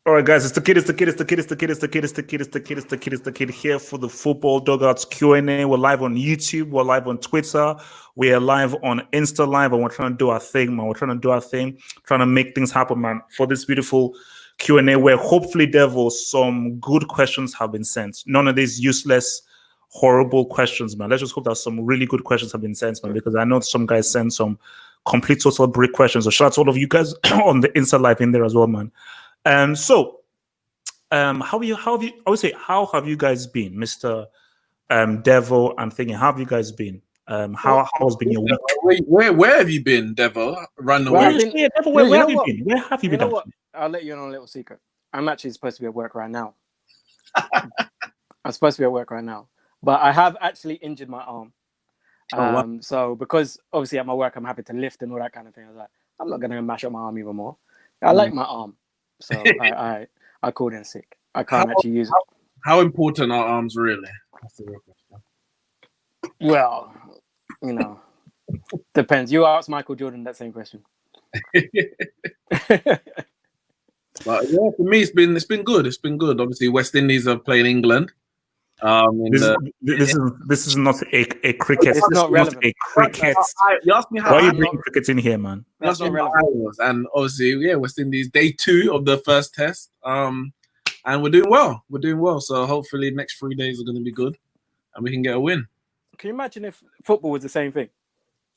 All right, guys, it's the kid here for the Football Dugouts Q&A. We're live on YouTube. We're live on Twitter. We are live on Insta Live, and we're trying to do our thing, man. We're trying to do our thing, trying to make things happen, man, for this beautiful Q&A where hopefully, Devo, some good questions have been sent. None of these useless, horrible questions, man. Let's just hope that some really good questions have been sent, man, because I know some guys sent some complete total brick questions. So shout out to all of you guys on the Insta Live in there as well, man. How have you guys been, Mr. Devo and thinking? How have you guys been? How has been your week? Where have you been, Devo? Run away. Yeah, Devo, where have you been? Where have you been? What? I'll let you in on a little secret. I'm actually supposed to be at work right now. I'm supposed to be at work right now, but I have actually injured my arm. So because obviously at my work I'm happy to lift and all that kind of thing, I was like, I'm not gonna mash up my arm even more. I like my arm. So I called in sick. I can't actually use it. How important are arms really? That's the real question. Well, depends. You asked Michael Jordan that same question. But yeah, for me it's been good. It's been good. Obviously, West Indies are playing England. This is not a cricket. It's not relevant. A cricket. You asked me how. Why are you bringing cricket in here, man? That's what I was. And obviously, yeah, West Indies day 2 of the first test. And we're doing well. So hopefully, next 3 days are going to be good, and we can get a win. Can you imagine if football was the same thing?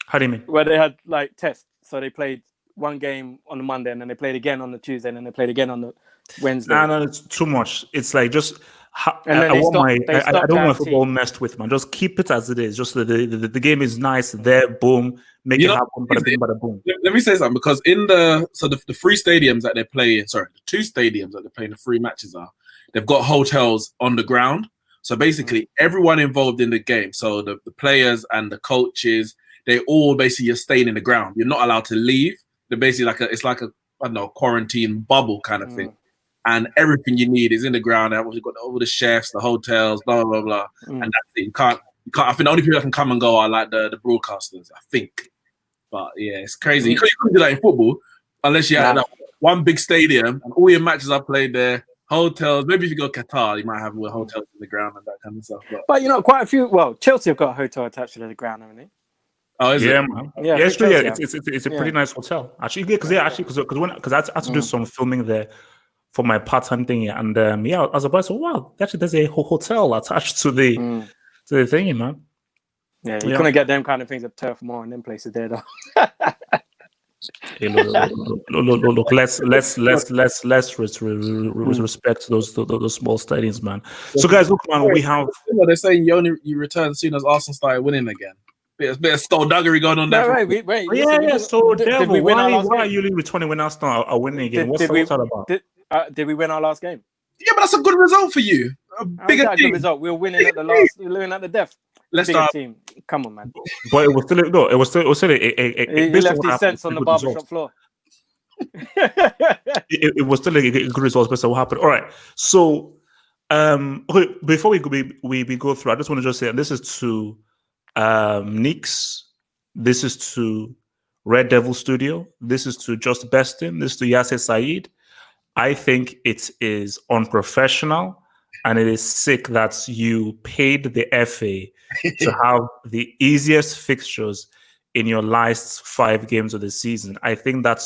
How do you mean? Where they had like tests, so they played one game on the Monday, and then they played again on the Tuesday, and then they played again on the Wednesday. No, it's too much. It's like just. I don't want football messed with, man. Just keep it as it is. Just the game is nice. There, boom, make it happen. Bada boom. Let me say something, because in the 3 stadiums that they play in, the 2 stadiums that they're playing the 3 matches are, they've got hotels on the ground. So basically, everyone involved in the game, so the players and the coaches, they all basically are staying in the ground. You're not allowed to leave. They're basically it's like a quarantine bubble kind of thing. And everything you need is in the ground. You've got all the chefs, the hotels, blah, blah, blah. And that's it. You can't. I think the only people that can come and go are like the broadcasters, I think. But yeah, it's crazy. You couldn't do that in football unless you had one big stadium and all your matches are played there. Hotels. Maybe if you go to Qatar, you might have hotels in the ground and that kind of stuff. But quite a few. Well, Chelsea have got a hotel attached to the ground, haven't they? Oh, is it? Man. Yeah, it's true. Yeah, it's a pretty nice hotel. Actually, because I had to do some filming there for my part-time thing, and I was about to say, wow, actually there's a hotel attached to the thingy, man. Yeah, you couldn't get them kind of things at Turf Moor and them places there, though. Hey, look, let's respect those small stadiums, man. So guys, look, man, we have. They're saying you return as soon as Arsenal started winning again. Bit of skullduggery going on there. Wait. Yeah. So, Devil, why are you returning when Arsenal are winning again? What's that about? Did we win our last game? Yeah, but that's a good result for you. A bigger team. Good result. We were winning at the last. We were winning at the death. Let's bigger start. Team. Come on, man. But it was still a he left his sense on the barbershop floor. it was still a good result based on what happened. All right. So, before we go through, I just want to say, and this is to Neeks, this is to Red Devil Studio, this is to Just Bestin, this is to Yasser Saeed. I think it is unprofessional and it is sick that you paid the FA to have the easiest fixtures in your last 5 games of the season. I think that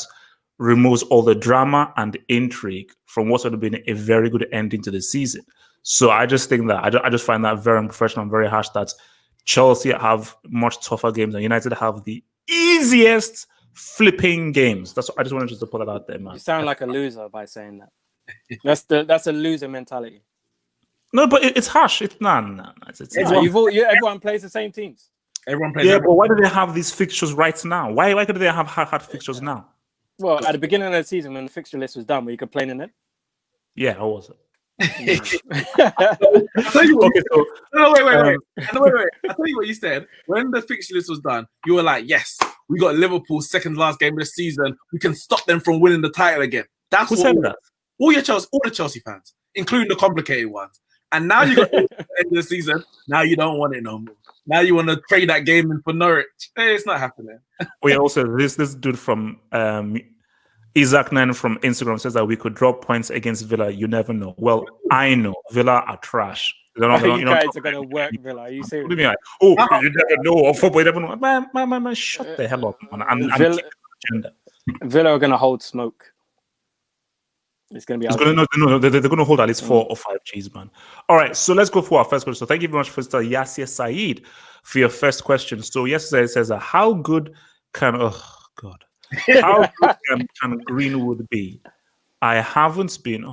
removes all the drama and intrigue from what would have been a very good ending to the season. So I just think that I just find that very unprofessional and very harsh that Chelsea have much tougher games and United have the easiest flipping games. I just wanted to put that out there, man. You sound like a loser by saying that. That's a loser mentality. No, but it's harsh. Everyone plays the same teams. Everyone plays. Yeah, but why do they have these fixtures right now? Why could they have hard fixtures now? Well, at the beginning of the season, when the fixture list was done, were you complaining then? Yeah, I was. Wait. I tell you what you said. When the fixture list was done, you were like, yes, we got Liverpool's second last game of the season. We can stop them from winning the title again. That's who said that? All the Chelsea fans, including the complicated ones. And now you got to the end of the season. Now you don't want it no more. Now you want to trade that game in for Norwich. Hey, it's not happening. Also, this dude from Isaac9 from Instagram says that we could drop points against Villa. You never know. Well, I know Villa are trash. You guys are gonna work Villa. Are you serious? You never know. Or football, you never know. Man, shut the hell up, man. Villa are gonna hold smoke. It's gonna be. They're gonna hold at least 4 or 5 Gs, man. All right, so let's go for our first question. So thank you very much, Mr. Yasir Saeed, for your first question. So yesterday it says, how good can how good can Greenwood be? I haven't been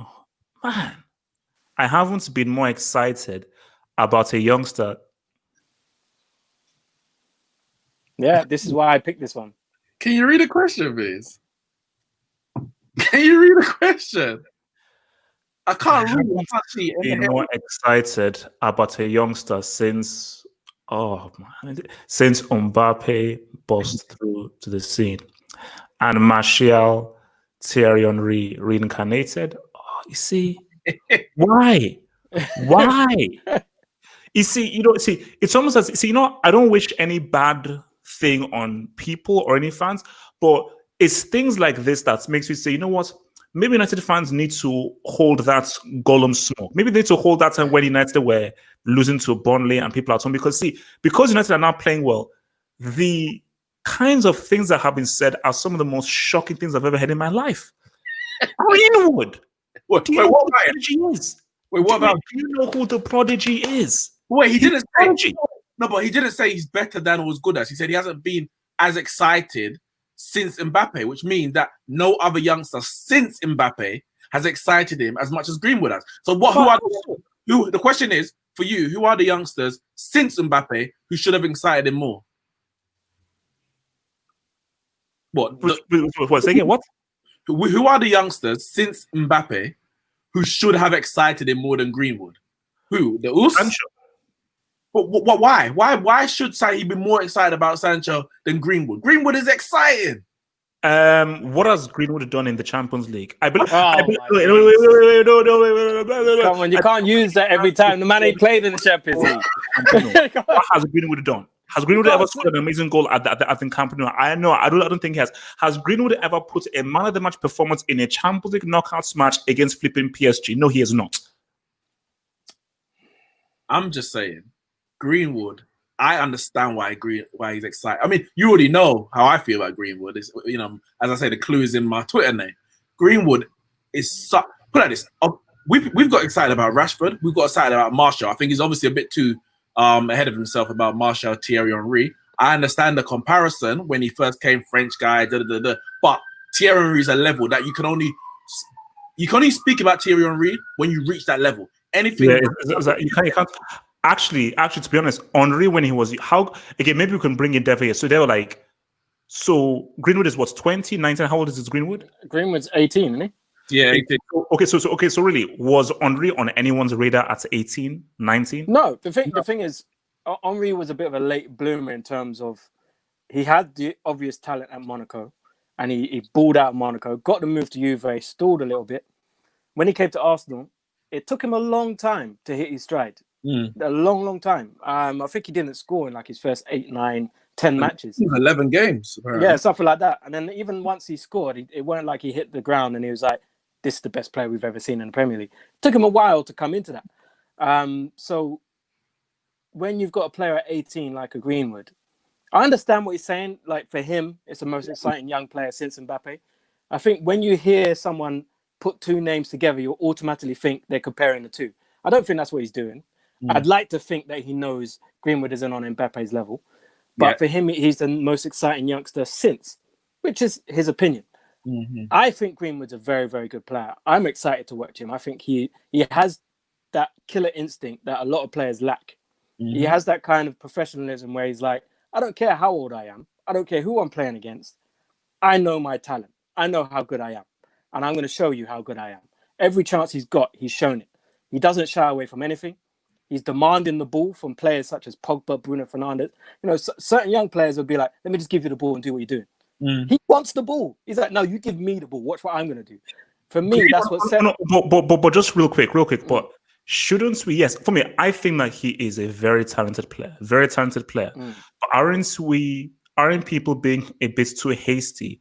more excited about a youngster. Yeah, this is why I picked this one. Can you read a question, please? Can you read a question? I can't read. I can't see. Been more excited about a youngster since Mbappe burst through to the scene and Martial Thierry Henry reincarnated. Oh, you see, why? You see, it's almost as I don't wish any bad thing on people or any fans, but it's things like this that makes you say, you know what? Maybe United fans need to hold that Gollum smoke. Maybe they need to hold that time when United were losing to Burnley and people at home. Because United are not playing well, the kinds of things that have been said are some of the most shocking things I've ever heard in my life. Greenwood. Do you know who the prodigy is? Wait, what about? Do you know who the prodigy is? Wait, he didn't say. No, but he didn't say he's better than or was good as. He said he hasn't been as excited since Mbappe, which means that no other youngster since Mbappe has excited him as much as Greenwood has. So the question is, for you, who are the youngsters since Mbappe who should have excited him more? What? Say again, what? Who are the youngsters since Mbappe who should have excited him more than Greenwood? Who? The Us? Sancho. But why? Why should he be more excited about Sancho than Greenwood? Greenwood is exciting. What has Greenwood done in the Champions League? I believe. Come on, you can't use that every time. The man ain't played in the Champions League. What has Greenwood done? Has Greenwood ever scored an amazing goal at the Camp Nou? I don't think he has. Has Greenwood ever put a man of the match performance in a Champions League knockouts match against flipping PSG? No, he has not. I'm just saying, Greenwood. I understand why he's excited. I mean, you already know how I feel about Greenwood. It's, as I say, the clue is in my Twitter name. Greenwood is put like this. We've got excited about Rashford. We've got excited about Martial. I think he's obviously a bit too ahead of himself about Martial, Thierry Henry. I understand the comparison when he first came, French guy, but Thierry Henry is a level that you can only speak about Thierry Henry when you reach that level. Anything you can't. Actually, to be honest, Henry when he was maybe we can bring in Devo here. So they were like, so Greenwood is what, 20, 19? How old is this Greenwood? Greenwood's 18, isn't he? Yeah, 18. So really, was Henry on anyone's radar at 18, 19? No, the thing is, Henry was a bit of a late bloomer in terms of he had the obvious talent at Monaco, and he balled out Monaco, got the move to Juve, stalled a little bit. When he came to Arsenal, it took him a long time to hit his stride. A long time. I think he didn't score in like his first 8, 9, 10 matches. 11 games. Apparently. Yeah, something like that. And then even once he scored, it weren't like he hit the ground and he was like, this is the best player we've ever seen in the Premier League. It took him a while to come into that. So when you've got a player at 18 like a Greenwood, I understand what he's saying. Like for him, it's the most exciting young player since Mbappe. I think when you hear someone put two names together, you'll automatically think they're comparing the two. I don't think that's what he's doing. I'd like to think that he knows Greenwood isn't on Mbappe's level. But for him, he's the most exciting youngster since, which is his opinion. I think Greenwood's a very, very good player. I'm excited to watch him. I think he has that killer instinct that a lot of players lack. He has that kind of professionalism where he's like, I don't care how old I am. I don't care who I'm playing against. I know my talent. I know how good I am. And I'm going to show you how good I am. Every chance he's got, he's shown it. He doesn't shy away from anything. He's demanding the ball from players such as Pogba, Bruno Fernandes. Certain young players would be like, let me just give you the ball and do what you're doing. He wants the ball. He's like, no, you give me the ball. Watch what I'm going to do. For me, that's what said. But just real quick. But shouldn't we? Yes, for me, I think that he is a very talented player. But aren't people being a bit too hasty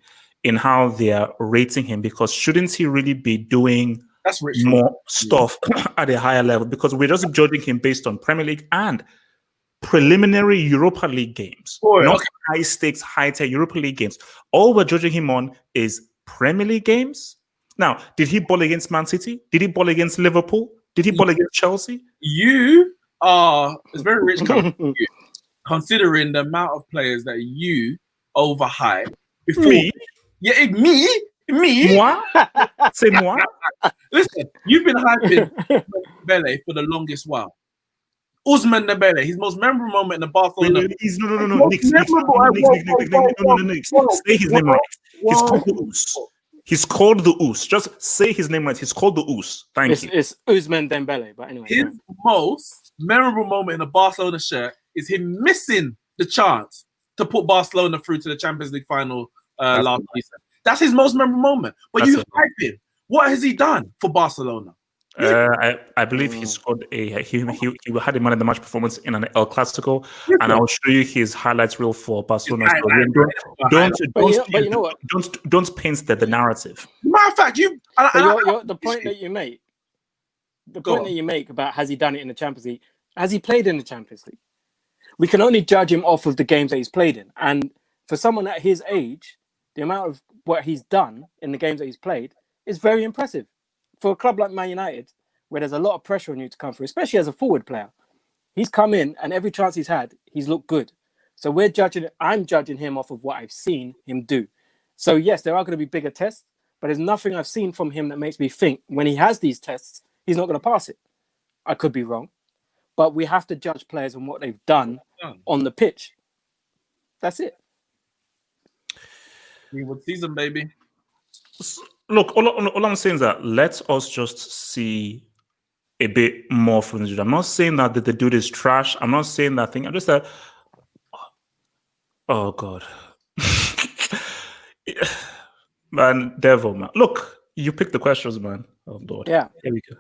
in how they are rating him, because shouldn't he really be doing That's rich. more stuff at a higher level? Because we're just judging him based on Premier League and preliminary Europa League games, not high stakes, high tech Europa League games. All we're judging him on is Premier League games. Now, did he ball against Man City? Did he ball against Liverpool? Did he ball against Chelsea? You are, it's very rich considering the amount of players that you overhype before. Me? Yeah, me. Moi? C'est moi? Listen, you've been hyping Dembele for the longest while. Usman Dembele, his most memorable moment in the Barcelona. No. Neeks. Say his name right. He's called the Oos. He's called the Oos. Just say his name right. He's called the Oos. Thank you. It's Usman Dembele, but anyway. His most memorable moment in the Barcelona shirt is him missing the chance to put Barcelona through to the Champions League final last season. That's his most memorable moment. But you hype him. What has he done for Barcelona? I believe he scored he had a man of the match performance in an El Clasico, and I'll show you his highlights reel for Barcelona. Don't paint the narrative. Matter of fact, the point that you make about has he done it in the Champions League? Has he played in the Champions League? We can only judge him off of the games that he's played in, and for someone at his age, the amount of what he's done in the games that he's played is very impressive. For a club like Man United, where there's a lot of pressure on you to come through, especially as a forward player, he's come in and every chance he's had, he's looked good. So I'm judging him off of what I've seen him do. So yes, there are going to be bigger tests, but there's nothing I've seen from him that makes me think when he has these tests, he's not going to pass it. I could be wrong, but we have to judge players on what they've done on the pitch. That's it. What season, baby? Look, all I'm saying is that let us just see a bit more from the dude. I'm not saying that the dude is trash. I'm not saying that thing. I'm just that. Oh God, man, Devo, man. Look, you picked the questions, man. Oh Lord. Yeah. Here we go.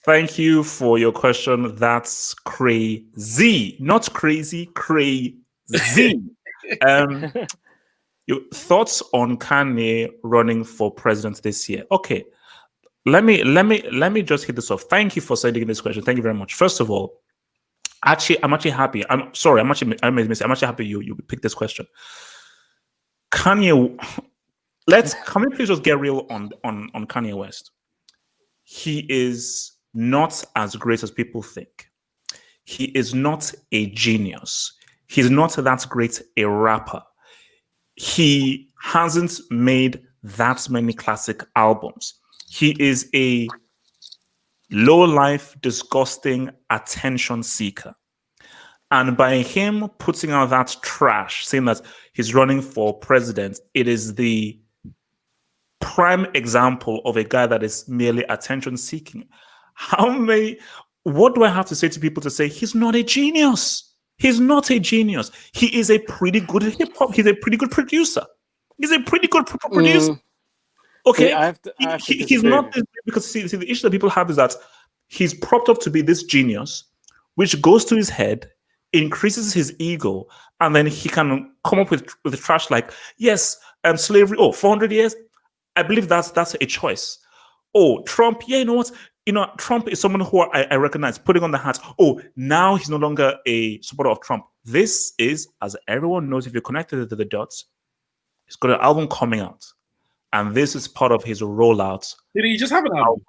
Thank you for your question. That's crazy, not crazy, crazy. Your thoughts on Kanye running for president this year? Okay, let me just hit this off. Thank you for sending this question. Thank you very much. First of all, I'm actually happy. I'm actually happy you picked this question. Kanye, can we please just get real on Kanye West? He is not as great as people think. He is not a genius. He's not that great a rapper. He hasn't made that many classic albums. He is a low-life, disgusting attention seeker. And by him putting out that trash, saying that he's running for president, it is the prime example of a guy that is merely attention seeking. What do I have to say to people to say he's not a genius? He's not a genius. He is a pretty good hip hop. He's a pretty good producer. He's a pretty good producer. Okay, he's not because see the issue that people have is that he's propped up to be this genius, which goes to his head, increases his ego, and then he can come up with trash like slavery. 400 years. I believe that's a choice. Oh, Trump. Yeah, you know what? Trump is someone who I recognize, putting on the hat. Oh, now he's no longer a supporter of Trump. This is, as everyone knows, if you're connected to the dots, he's got an album coming out. And this is part of his rollout. Didn't he just have an album?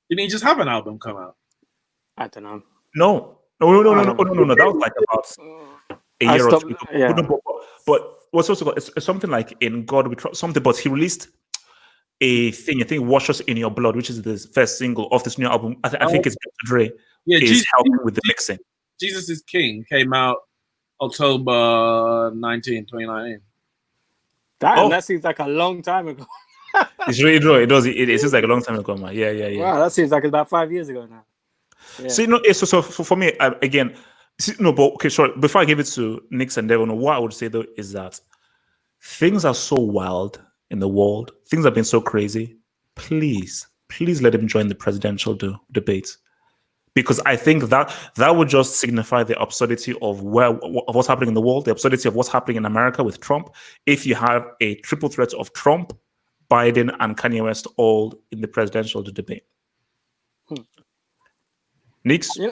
Didn't he just have an album come out? I don't know. No. That was like about a year or two. Yeah. But what's also it's something like In God We Trust, something, but he released a thing, I think, Wash Us in Your Blood, which is the first single of this new album. I think it's Dr. Dre is helping with the mixing. Jesus is King came out October 19, 2019. That seems like a long time ago. It's really true. It does. It seems like a long time ago, man. Yeah. Wow, that seems like it's about 5 years ago now. Yeah. So for me, again, but okay, sorry. Before I give it to Neeks and Devo, what I would say though is that things are so wild in the world. Things have been so crazy. Please let him join the presidential debate. because I think that would just signify the absurdity of what's happening in the world, the absurdity of what's happening in America with Trump. If you have a triple threat of Trump, Biden, and Kanye West all in the presidential debate. Neeks? Yeah.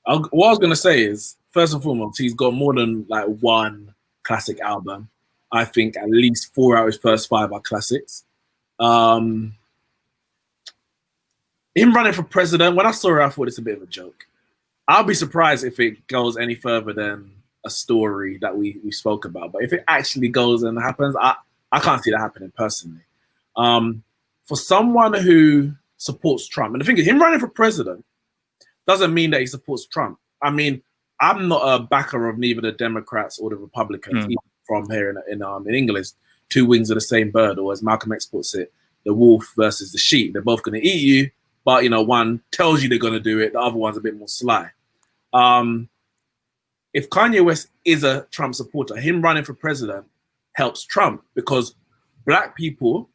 What I was going to say is, first and foremost, he's got more than like one classic album. I think at least 4 out of his first 5 are classics. Him running for president, when I saw it, I thought it's a bit of a joke. I'll be surprised if it goes any further than a story that we spoke about. But if it actually goes and happens, I can't see that happening personally. For someone who supports Trump, and the thing is, him running for president doesn't mean that he supports Trump. I mean, I'm not a backer of neither the Democrats or the Republicans, even from here in English. Two wings of the same bird, or as Malcolm X puts it, the wolf versus the sheep. They're both going to eat you, but one tells you they're going to do it. The other one's a bit more sly. If Kanye West is a Trump supporter, him running for president helps Trump, because black people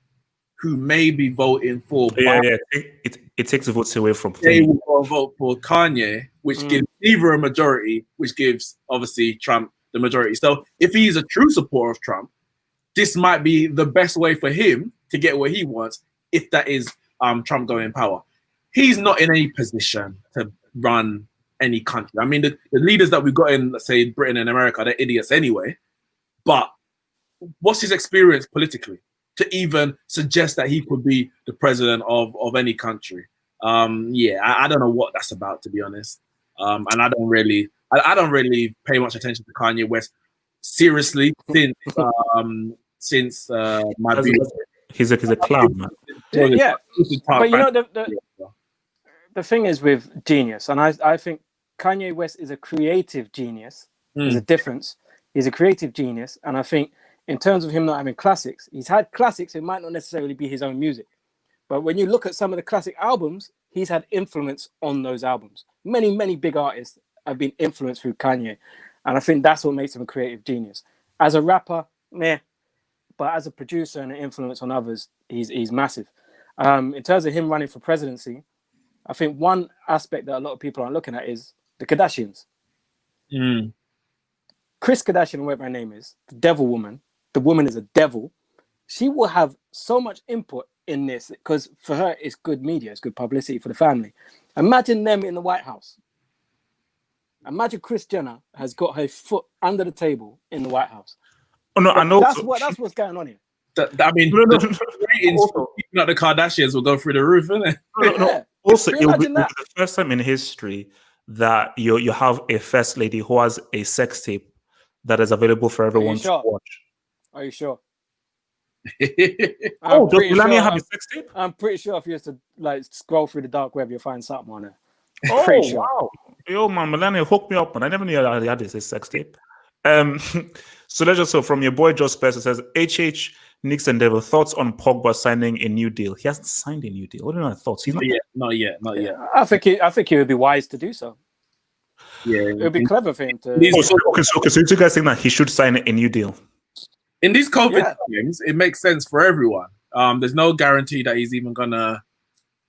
who may be voting for Biden, it takes the votes away from they will vote for Kanye, which gives neither a majority, which gives obviously Trump the majority. So if he's a true supporter of Trump, this might be the best way for him to get what he wants, if that is Trump going in power. He's not in any position to run any country. I mean, the leaders that we've got in, let's say, Britain and America, they're idiots anyway. But what's his experience politically to even suggest that he could be the president of any country? I don't know what that's about, to be honest. And I don't really pay much attention to Kanye West seriously since my view. He's a clown, man. Yeah, but the thing is with genius, and I think Kanye West is a creative genius. There's a difference. He's a creative genius, and I think in terms of him not having classics, he's had classics. It might not necessarily be his own music, but when you look at some of the classic albums, he's had influence on those albums. Many big artists have been influenced through Kanye, and I think that's what makes him a creative genius. As a rapper, meh, but as a producer and an influence on others, he's massive. In terms of him running for presidency, I think one aspect that a lot of people aren't looking at is the Kardashians. Kris Kardashian, whatever her name is, the devil woman, the woman is a devil. She will have so much input in this because for her, it's good media, it's good publicity for the family. Imagine them in the White House. Imagine Kris Jenner has got her foot under the table in the White House. Oh no, I know. That's what's going on here. I mean, the ratings for keeping up the Kardashians will go through the roof, isn't it? No. Also, it will be the first time in history that you have a first lady who has a sex tape that is available for everyone to watch. Are you sure? Does Melania have a sex tape? I'm pretty sure if you used to scroll through the dark web, you'll find something on it. Wow. Yo, man, Melania, hook me up, man. I never knew that he had this sex tape. So let's just from your boy Josh Spence, it says HH Neeks and Devo, thoughts on Pogba signing a new deal. He hasn't signed a new deal. What are your thoughts? He's not yet. I think he would be wise to do so. Yeah, it would be clever for him to. So you guys think that he should sign a new deal? In these COVID times, it makes sense for everyone. There's no guarantee that he's even gonna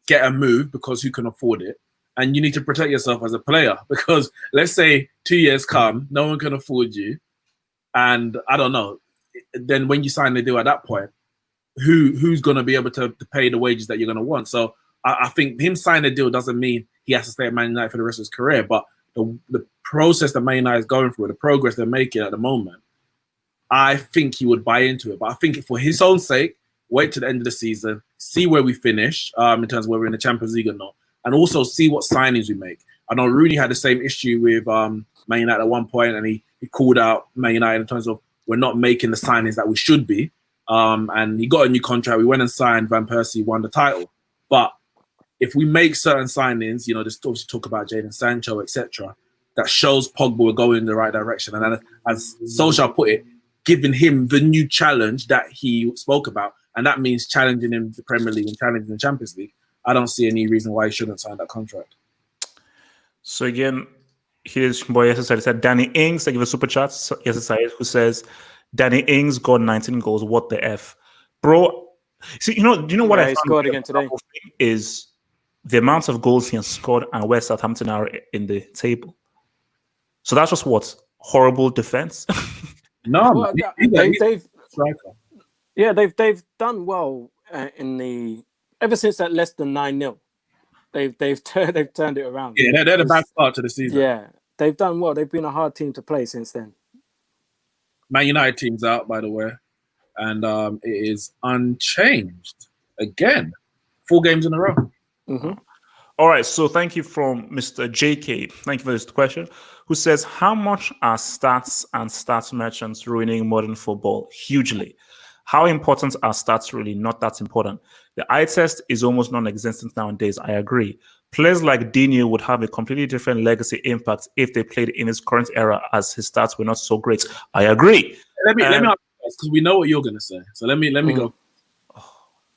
get a move because who can afford it, and you need to protect yourself as a player because let's say 2 years come, no one can afford you, and I don't know. Then when you sign the deal at that point, who's gonna be able to pay the wages that you're gonna want? So I think him signing a deal doesn't mean he has to stay at Man United for the rest of his career, but the process that Man United is going through, the progress they're making at the moment, I think he would buy into it. But I think for his own sake, wait to the end of the season, see where we finish in terms of whether we're in the Champions League or not, and also see what signings we make. I know Rooney had the same issue with Man United at one point, and he called out Man United in terms of we're not making the signings that we should be. And he got a new contract. We went and signed Van Persie, won the title. But if we make certain signings, there's obviously talk about Jadon Sancho, etc., that shows Pogba will go in the right direction. And as Solskjaer put it, giving him the new challenge that he spoke about, and that means challenging him the Premier League and challenging the Champions League. I don't see any reason why he shouldn't sign that contract. So again, here's boy SSI. It said Danny Ings. I give a super chat. SSI who says Danny Ings got 19 goals. What the f, bro? See, you know what I he scored again today. Is the amount of goals he has scored and where Southampton are in the table. So that's just what? Horrible defense? No, Well, he's they've striker. yeah, they've done well in the ever since that less than 9-0. They've turned it around. Yeah, they're the bad start to the season. Yeah, they've done well. They've been a hard team to play since then. Man United team's out, by the way, and it is unchanged again. 4 games in a row. Mm-hmm. All right, so thank you from Mr. JK. Thank you for this question. Who says, how much are stats and stats merchants ruining modern football? Hugely. How important are stats really? Not that important. The eye test is almost non-existent nowadays. I agree. Players like Dino would have a completely different legacy impact if they played in his current era, as his stats were not so great. I agree. Let me ask because we know what you're going to say. So let me go.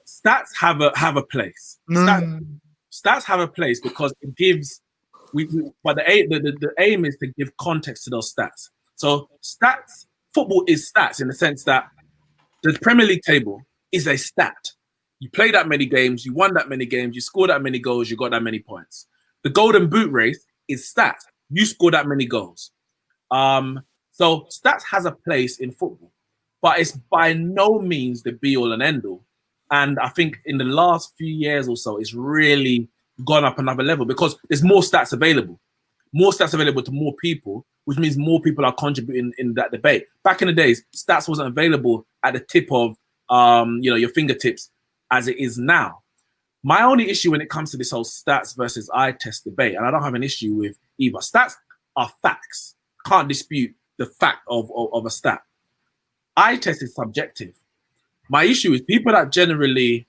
Stats have a place. Stats have a place because it gives. But the aim is to give context to those stats. So stats, football is stats in the sense that the Premier League table is a stat. You play that many games, you won that many games, you scored that many goals, you got that many points. The Golden Boot race is stats. You score that many goals. So stats has a place in football, but it's by no means the be all and end all. And I think in the last few years or so, it's really gone up another level because there's more stats available to more people, which means more people are contributing in that debate. Back in the days, stats wasn't available at the tip of your fingertips as it is now. My only issue when it comes to this whole stats versus eye test debate, and I don't have an issue with either. Stats are facts. Can't dispute the fact of a stat. Eye test is subjective. My issue is people that generally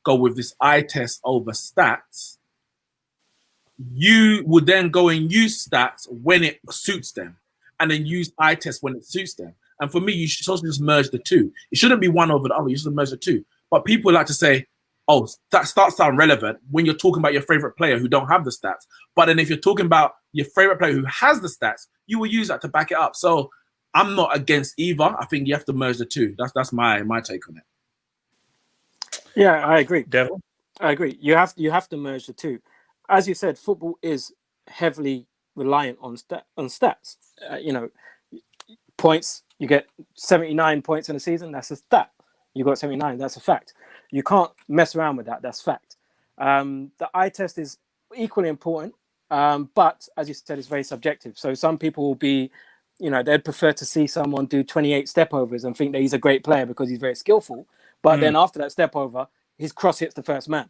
go with this eye test over stats, you would then go and use stats when it suits them and then use eye test when it suits them. And for me, you should also just merge the two. It shouldn't be one over the other. You should merge the two. But people like to say, oh, that stats sound relevant when you're talking about your favorite player who don't have the stats. But then if you're talking about your favorite player who has the stats, you will use that to back it up. So I'm not against either. I think you have to merge the two. That's my take on it. Yeah, I agree. Devo? I agree. You have to merge the two. As you said, football is heavily reliant on stats. Points. You get 79 points in a season. That's a stat. You got 79. That's a fact. You can't mess around with that. That's fact. The eye test is equally important, but as you said, it's very subjective. So some people will be, they'd prefer to see someone do 28 step overs and think that he's a great player because he's very skillful. But then after that step over, his cross hits the first man.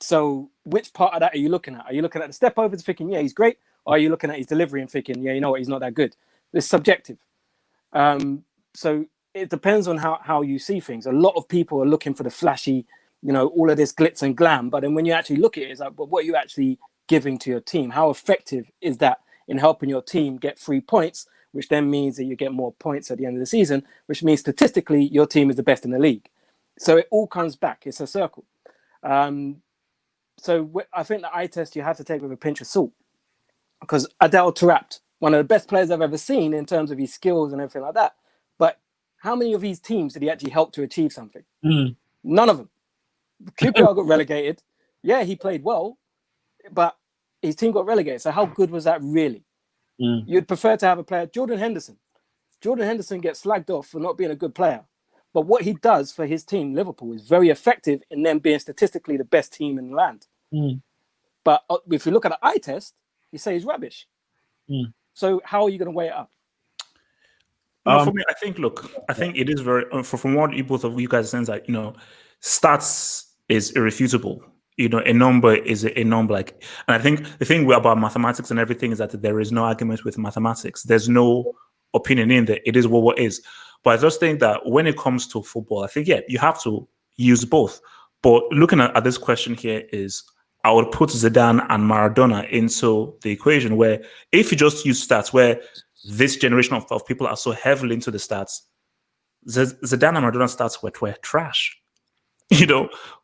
So which part of that are you looking at? Are you looking at the step overs thinking, yeah, he's great? Or are you looking at his delivery and thinking, yeah, you know what, he's not that good? It's subjective. So it depends on how you see things. A lot of people are looking for the flashy, all of this glitz and glam. But then when you actually look at it, it's like, but what are you actually giving to your team? How effective is that in helping your team get 3 points, which then means that you get more points at the end of the season, which means statistically your team is the best in the league. So it all comes back. It's a circle. So I think the eye test you have to take with a pinch of salt, because Adel Taarabt, one of the best players I've ever seen in terms of his skills and everything like that. But how many of these teams did he actually help to achieve something? None of them. QPR got relegated. Yeah, he played well, but his team got relegated. So how good was that really? You'd prefer to have a player, Jordan Henderson. Jordan Henderson gets slagged off for not being a good player. But what he does for his team, Liverpool, is very effective in them being statistically the best team in the land. But if you look at the eye test, you say he's rubbish. So how are you going to weigh it up? For me, I think it is very, from what both of you guys saying, that, stats is irrefutable. A number is a number. And I think the thing about mathematics and everything is that there is no argument with mathematics. There's no opinion in there. It is what is. But I just think that when it comes to football, I think, you have to use both. But looking at this question here is, I would put Zidane and Maradona into the equation, where if you just use stats, where this generation of people are so heavily into the stats, Zidane and Maradona stats were trash.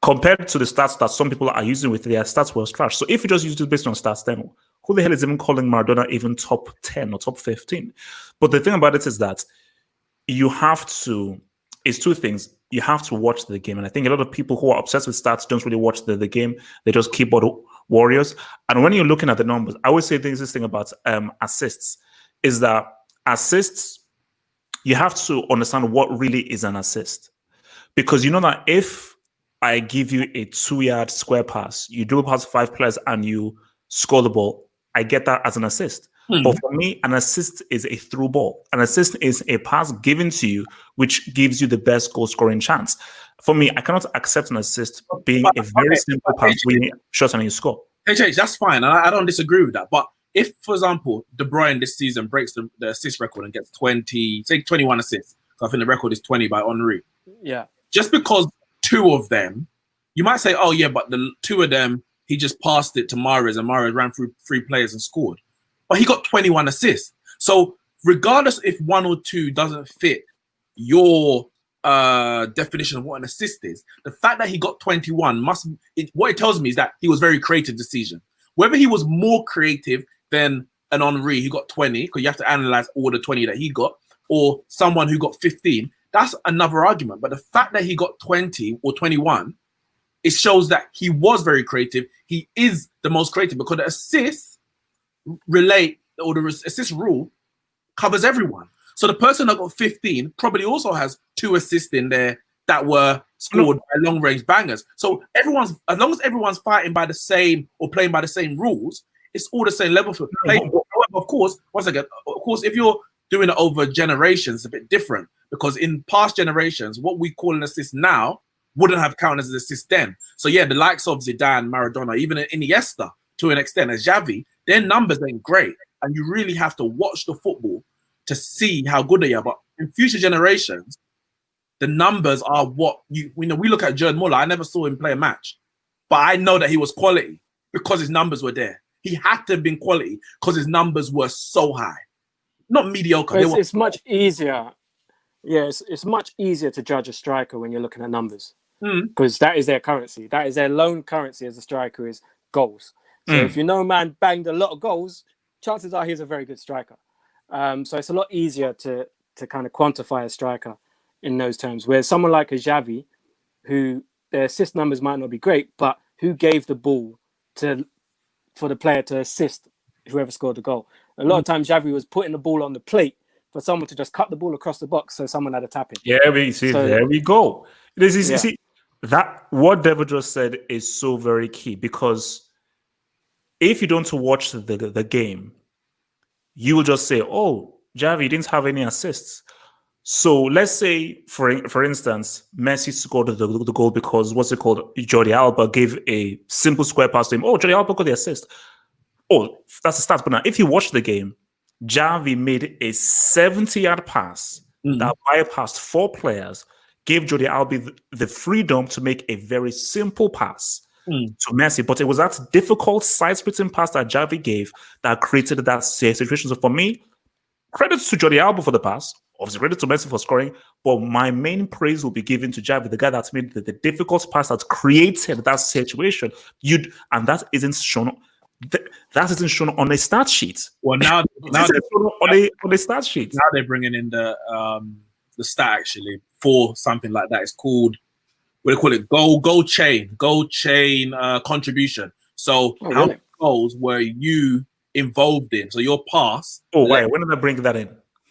Compared to the stats that some people are using with their stats was trash. So if you just use it based on stats, then who the hell is even calling Maradona even top 10 or top 15? But the thing about it is that you have to is two things. You have to watch the game. And I think a lot of people who are obsessed with stats don't really watch the game. They just keyboard warriors. And when you're looking at the numbers, I always say this thing about assists is that assists, you have to understand what really is an assist. Because you know that if I give you a 2-yard square pass, you do pass 5 players and you score the ball, I get that as an assist. But for me, an assist is a through ball. An assist is a pass given to you, which gives you the best goal scoring chance. For me, I cannot accept an assist being a very simple pass where you shot and you score. HH, that's fine. And I don't disagree with that. But if, for example, De Bruyne this season breaks the assist record and gets 21 assists, so I think the record is 20 by Henry. Yeah. Just because 2 of them, you might say, oh, yeah, but the 2 of them, he just passed it to Mahrez and Mahrez ran through 3 players and scored. But he got 21 assists. So regardless if 1 or 2 doesn't fit your definition of what an assist is, the fact that he got 21 what it tells me is that he was very creative this season. Whether he was more creative than an Henry who got 20, because you have to analyze all the 20 that he got, or someone who got 15, that's another argument. But the fact that he got 20 or 21, it shows that he was very creative. He is the most creative because the assists relate, or the assist rule covers everyone. So the person that got 15 probably also has 2 assists in there that were scored by long range bangers. So as long as everyone's fighting by the same or playing by the same rules, it's all the same level for play. However, of course, if you're doing it over generations, it's a bit different because in past generations, what we call an assist now wouldn't have counted as an assist then. So yeah, the likes of Zidane, Maradona, even Iniesta to an extent, as Xavi, their numbers ain't great, and you really have to watch the football to see how good they are. But in future generations, the numbers are what we look at Gerd Muller. I never saw him play a match, but I know that he was quality because his numbers were there. He had to have been quality because his numbers were so high, not mediocre. It's much easier. Yeah, it's much easier to judge a striker when you're looking at numbers because that is their currency. That is their loan currency as a striker is goals. So if you know man banged a lot of goals, chances are he's a very good striker. So it's a lot easier to kind of quantify a striker in those terms. Whereas someone like a Xavi, who their assist numbers might not be great, but who gave the ball for the player to assist whoever scored the goal. A lot of times Xavi was putting the ball on the plate for someone to just cut the ball across the box so someone had a tap in. Yeah, there we go. You see, that what Devo just said is so very key because if you don't watch the game, you will just say, oh, Xavi didn't have any assists. So let's say, for instance, Messi scored the goal because Jordi Alba gave a simple square pass to him. Oh, Jordi Alba got the assist. Oh, that's a start. But now, if you watch the game, Xavi made a 70-yard pass that bypassed 4 players, gave Jordi Alba the freedom to make a very simple pass to Messi. But it was that difficult side-splitting pass that Xavi gave that created that situation. So for me, credit to Jordi Alba for the pass. Obviously, credit to Messi for scoring, but my main praise will be given to Xavi, the guy that made the difficult pass that created that situation. And that isn't shown. That isn't shown on a stat sheet. Well, now on a stat sheet. Now they're bringing in the stat actually for something like that. It's called, what do they call it? Goal chain contribution. So how many goals were you involved in? So your pass. Oh wait, when did they bring that in?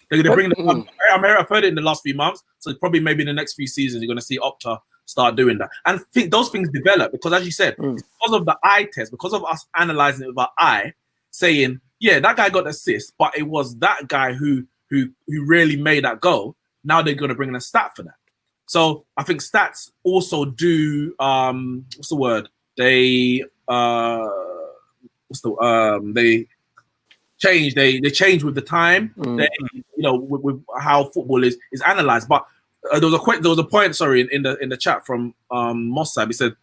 They're going to bring them. I've heard it in the last few months. So probably maybe in the next few seasons, you're going to see Opta start doing that. And those things develop because, as you said, it's because of the eye test, because of us analyzing it with our eye, saying, yeah, that guy got the assist, but it was that guy who really made that goal. Now they're going to bring in a stat for that. So I think stats also do what's the word? They change. They change with the time. They, with how football is analyzed. But there was a point. Sorry, in the chat from Mossab. He said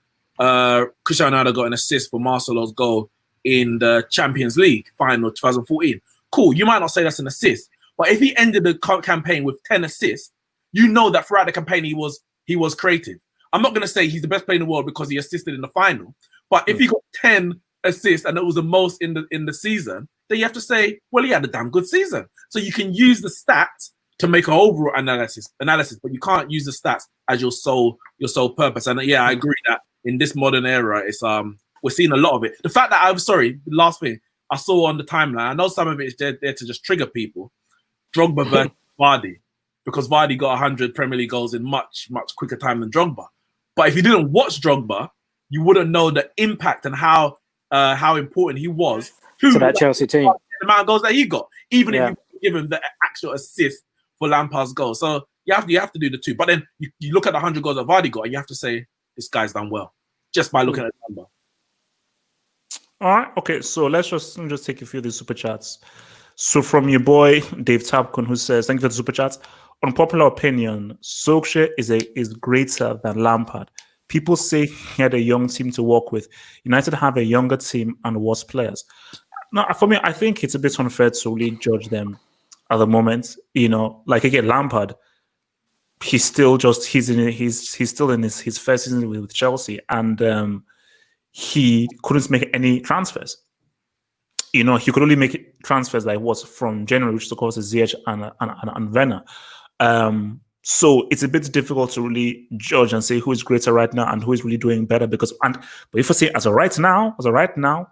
Cristiano Ronaldo got an assist for Marcelo's goal in the Champions League final 2014. Cool. You might not say that's an assist, but if he ended the campaign with 10 assists, you know that throughout the campaign he was creative. I'm not going to say he's the best player in the world because he assisted in the final, but if he got 10 assists and it was the most in the season, then you have to say, well, he had a damn good season. So you can use the stats to make an overall analysis, but you can't use the stats as your sole purpose. And yeah, I agree that in this modern era, it's we're seeing a lot of it. The fact that last thing I saw on the timeline, I know some of it is there to just trigger people. Drogba versus Vardy, because Vardy got 100 Premier League goals in much quicker time than Drogba. But if you didn't watch Drogba, you wouldn't know the impact and how important he was to that Chelsea team. The amount of goals that he got, even if you give him the actual assist for Lampard's goal. So you have to do the two. But then you look at the 100 goals that Vardy got, and you have to say this guy's done well just by looking at the number. All right, okay. So let's just take a few of these super chats. So from your boy Dave Tapcon, who says, "Thank you for the super chats. Unpopular opinion: Solskjaer is greater than Lampard. People say he had a young team to work with. United have a younger team and worse players." No, for me, I think it's a bit unfair to really judge them at the moment. Like again, Lampard, he's still in his first season with Chelsea, and he couldn't make any transfers. He could only make transfers like from January, which of course is Ziyech and Werner. So it's a bit difficult to really judge and say who is greater right now and who is really doing better. But if I say as of right now,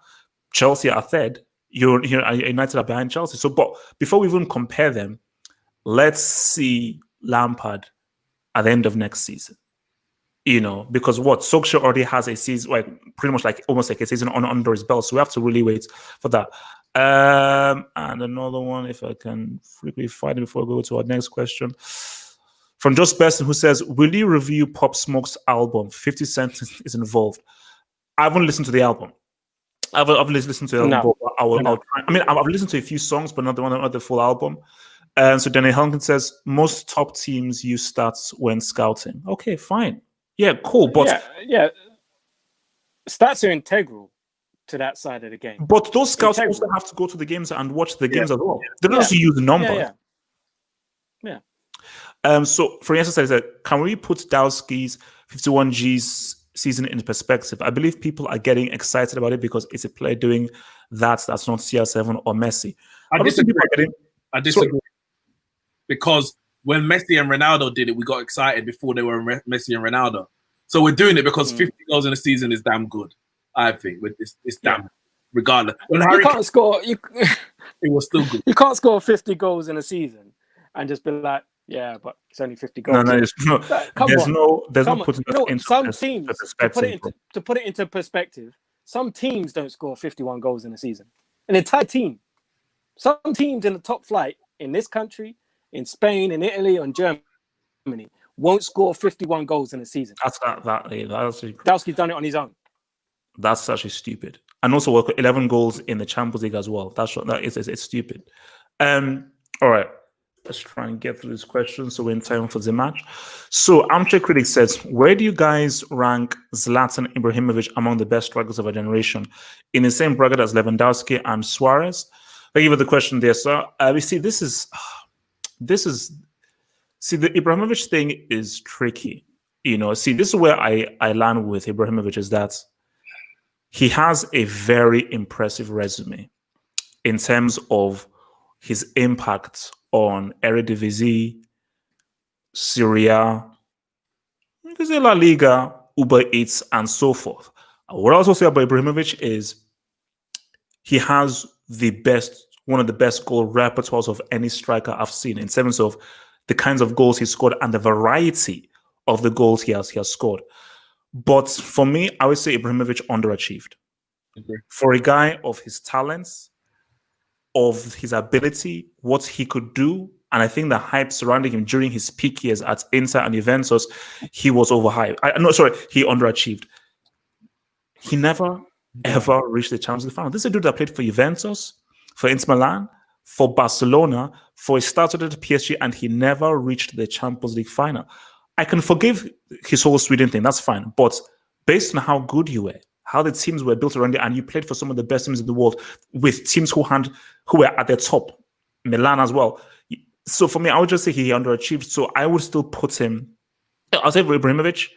Chelsea are third. United are behind Chelsea. So, but before we even compare them, let's see Lampard at the end of next season. Because Solskjaer already has a season, like pretty much like almost like a season under his belt. So we have to really wait for that. And another one, if I can quickly find it before we go to our next question. From Just Besson, who says, "Will you review Pop Smoke's album? 50 Cent is involved." I haven't listened to the album. I've listened to the album. But I'll try. I mean, I've listened to a few songs, but not the full album. So Daniel Hunkin says, "Most top teams use stats when scouting." Okay, fine. Yeah, cool. But yeah. Stats are integral to that side of the game. But those scouts also have to go to the games and watch the games as well. They don't just use the numbers. Yeah. So for instance, can we put Dowski's 51G's season in perspective? I believe people are getting excited about it because it's a player doing that's not CR7 or Messi. I disagree. Because when Messi and Ronaldo did it, we got excited before they were Messi and Ronaldo. So we're doing it because 50 goals in a season is damn good. I think with it's damn regardless. When Harry can't score, it was still good. You can't score 50 goals in a season and just be like, yeah, but it's only 50 goals. There's no putting it into some teams to put it into perspective. Some teams don't score 51 goals in a season. An entire team. Some teams in the top flight in this country, in Spain, in Italy, and Germany won't score 51 goals in a season. Dowski's done it on his own. That's actually stupid. And also 11 goals in the Champions League as well. It's stupid. All right. Let's try and get through this question so we're in time for the match. So Armchair Critic says, "Where do you guys rank Zlatan Ibrahimovic among the best strikers of our generation? In the same bracket as Lewandowski and Suarez?" Thank you for the question there, sir. We see the Ibrahimovic thing is tricky. This is where I land with Ibrahimovic is that he has a very impressive resume in terms of his impact on Eredivisie, Syria, La Liga, Uber Eats, and so forth. What I also say about Ibrahimovic is he has one of the best goal repertoires of any striker I've seen in terms of the kinds of goals he scored and the variety of the goals he has scored. But for me, I would say Ibrahimovic underachieved. Okay. For a guy of his talents, of his ability, what he could do, and I think the hype surrounding him during his peak years at Inter and Juventus, he was overhyped. He underachieved. He never, ever reached the Champions League final. This is a dude that played for Juventus, for Inter Milan, for Barcelona, he started at PSG, and he never reached the Champions League final. I can forgive his whole Sweden thing, that's fine. But based on how good you were, how the teams were built around you, and you played for some of the best teams in the world with teams who were at their top, Milan as well. So for me, I would just say he underachieved. So I would still put him, I'll say Ibrahimovic,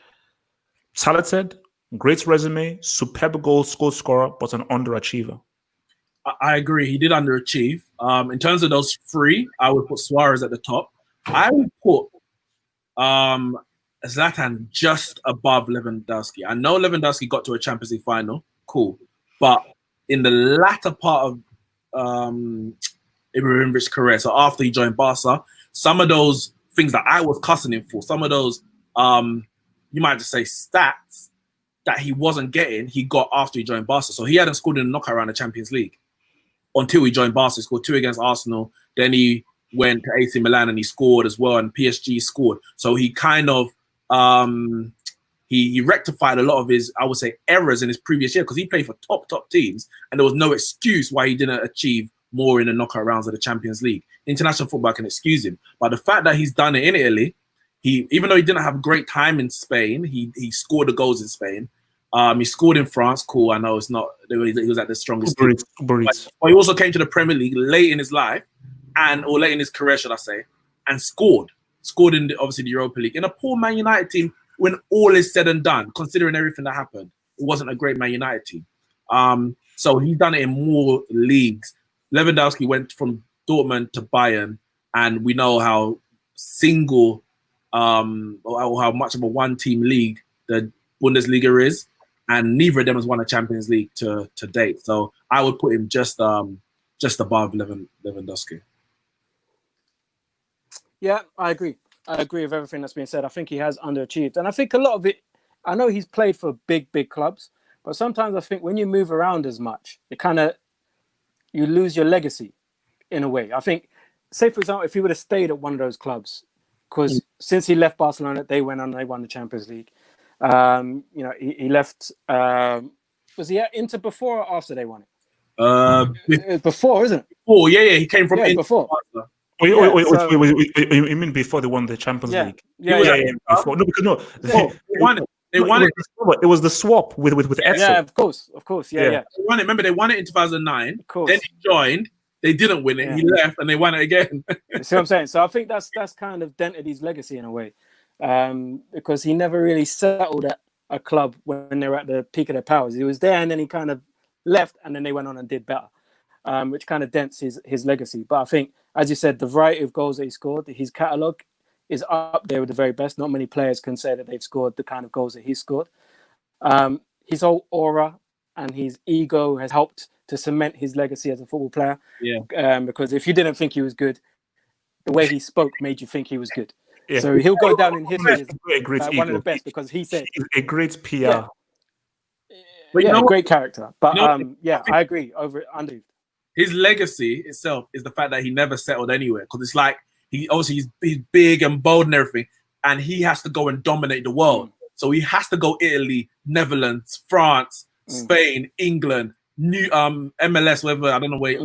talented, great resume, superb goal scorer, but an underachiever. I agree. He did underachieve. In terms of those three, I would put Suarez at the top. I would put Zlatan just above Lewandowski. I know Lewandowski got to a Champions League final, cool, but in the latter part of Ibrahimovic's career, so after he joined Barca, some of those things that I was cussing him for, some of those you might just say stats that he wasn't getting, he got after he joined Barca. So he hadn't scored in a knockout round of Champions League until he joined Barca. He scored 2 against Arsenal. Then he went to AC Milan and he scored as well, and PSG scored. So he kind of he rectified a lot of his, I would say, errors in his previous year, because he played for top teams, and there was no excuse why he didn't achieve more in the knockout rounds of the Champions League. International football can excuse him, but the fact that he's done it in Italy, even though he didn't have a great time in Spain, he scored the goals in Spain. He scored in France. Cool, I know it's not. He was at the strongest. But he also came to the Premier League late in his life, or late in his career, should I say, and scored. Scored in obviously the Europa League in a poor Man United team. When all is said and done, considering everything that happened, it wasn't a great Man United team. So he's done it in more leagues. Lewandowski went from Dortmund to Bayern, and we know how single, or how much of a one-team league the Bundesliga is, and neither of them has won a Champions League to date. So I would put him just above Lewandowski. Yeah, I agree. I agree with everything that's been said. I think he has underachieved. And I think a lot of it, I know he's played for big clubs, but sometimes I think when you move around as much, you lose your legacy in a way. I think, say for example, if he would have stayed at one of those clubs, because since he left Barcelona, they won the Champions League. He left, was he at Inter before or after they won it? Before, isn't it? Oh, yeah, he came from Inter. Before. Wait, you mean before they won the Champions League? Yeah. Before. No, because no. They won it. They won it. It was the swap with Edsel. Yeah, of course. Yeah. They won it. Remember, they won it in 2009. Of course. Then he joined. They didn't win it. Yeah. He left, and they won it again. See what I'm saying? So I think that's kind of dented his legacy in a way, because he never really settled at a club when they were at the peak of their powers. He was there, and then he kind of left, and then they went on and did better, which kind of dents his legacy. But I think, as you said, the variety of goals that he scored, his catalogue is up there with the very best. Not many players can say that they've scored the kind of goals that he scored. His whole aura and his ego has helped to cement his legacy as a football player. Yeah. Because if you didn't think he was good, the way he spoke made you think he was good. Yeah. So he'll go down in history as one of the best, because he said he's a great PR. Yeah, a great character. But I agree. Under his legacy itself is the fact that he never settled anywhere, because it's like he's big and bold and everything, and he has to go and dominate the world. So he has to go Italy, Netherlands, France, Spain, England, new MLS, whatever, I don't know where,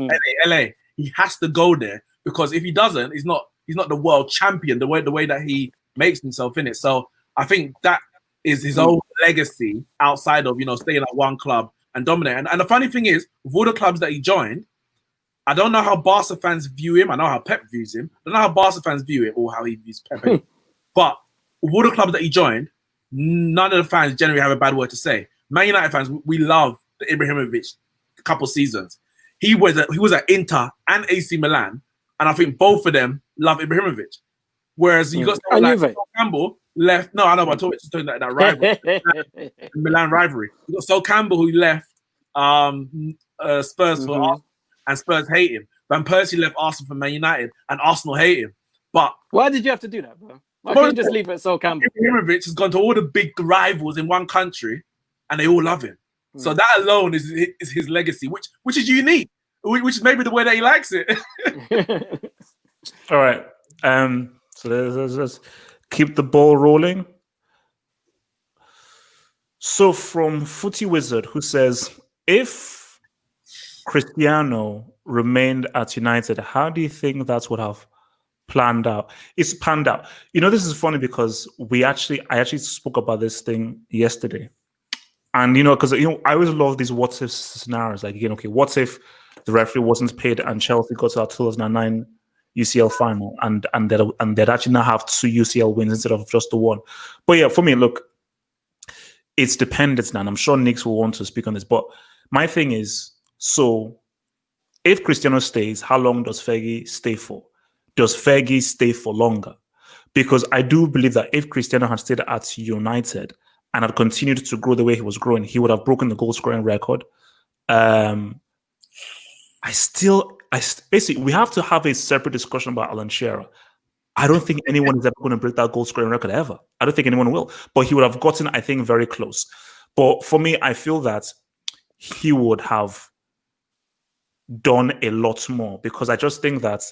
LA. He has to go there, because if he doesn't, he's not the world champion the way that he makes himself in it. So I think that is his own legacy outside of staying at one club and dominating. And the funny thing is, with all the clubs that he joined, I don't know how Barca fans view him. I know how Pep views him. I don't know how Barca fans view it or how he views Pep. But with all the clubs that he joined, none of the fans generally have a bad word to say. Man United fans, we love the Ibrahimovic couple seasons. He was at Inter and AC Milan, and I think both of them love Ibrahimovic. Whereas you got someone like Sol Campbell left. No, I know, but I'm talking that rivalry, Milan rivalry. You got Sol Campbell who left Spurs for Arsenal, and Spurs hate him. Van Persie left Arsenal for Man United, and Arsenal hate him. But why did you have to do that, bro? Why can't you just leave it at Sol Campbell? Ibrahimovic has gone to all the big rivals in one country, and they all love him. So that alone is his legacy, which is unique, which is maybe the way that he likes it. All right. So let's keep the ball rolling. So from Footy Wizard, who says, if Cristiano remained at United, how do you think that would have panned out? It's panned out. This is funny because I actually spoke about this thing yesterday. And, because, I always love these what if scenarios. Like, again, okay, what if the referee wasn't paid and Chelsea got to our 2009 UCL final and they'd actually now have 2 UCL wins instead of just the one. But yeah, for me, look, it's dependent now. And I'm sure Neeks will want to speak on this. But my thing is, so if Cristiano stays, how long does Fergie stay for? does Fergie stay for longer? Because I do believe that if Cristiano had stayed at United and had continued to grow the way he was growing, he would have broken the goal scoring record. Basically, we have to have a separate discussion about Alan Shearer. I don't think anyone is ever going to break that goal scoring record ever. I don't think anyone will. But he would have gotten, I think, very close. But for me, I feel that he would have done a lot more, because I just think that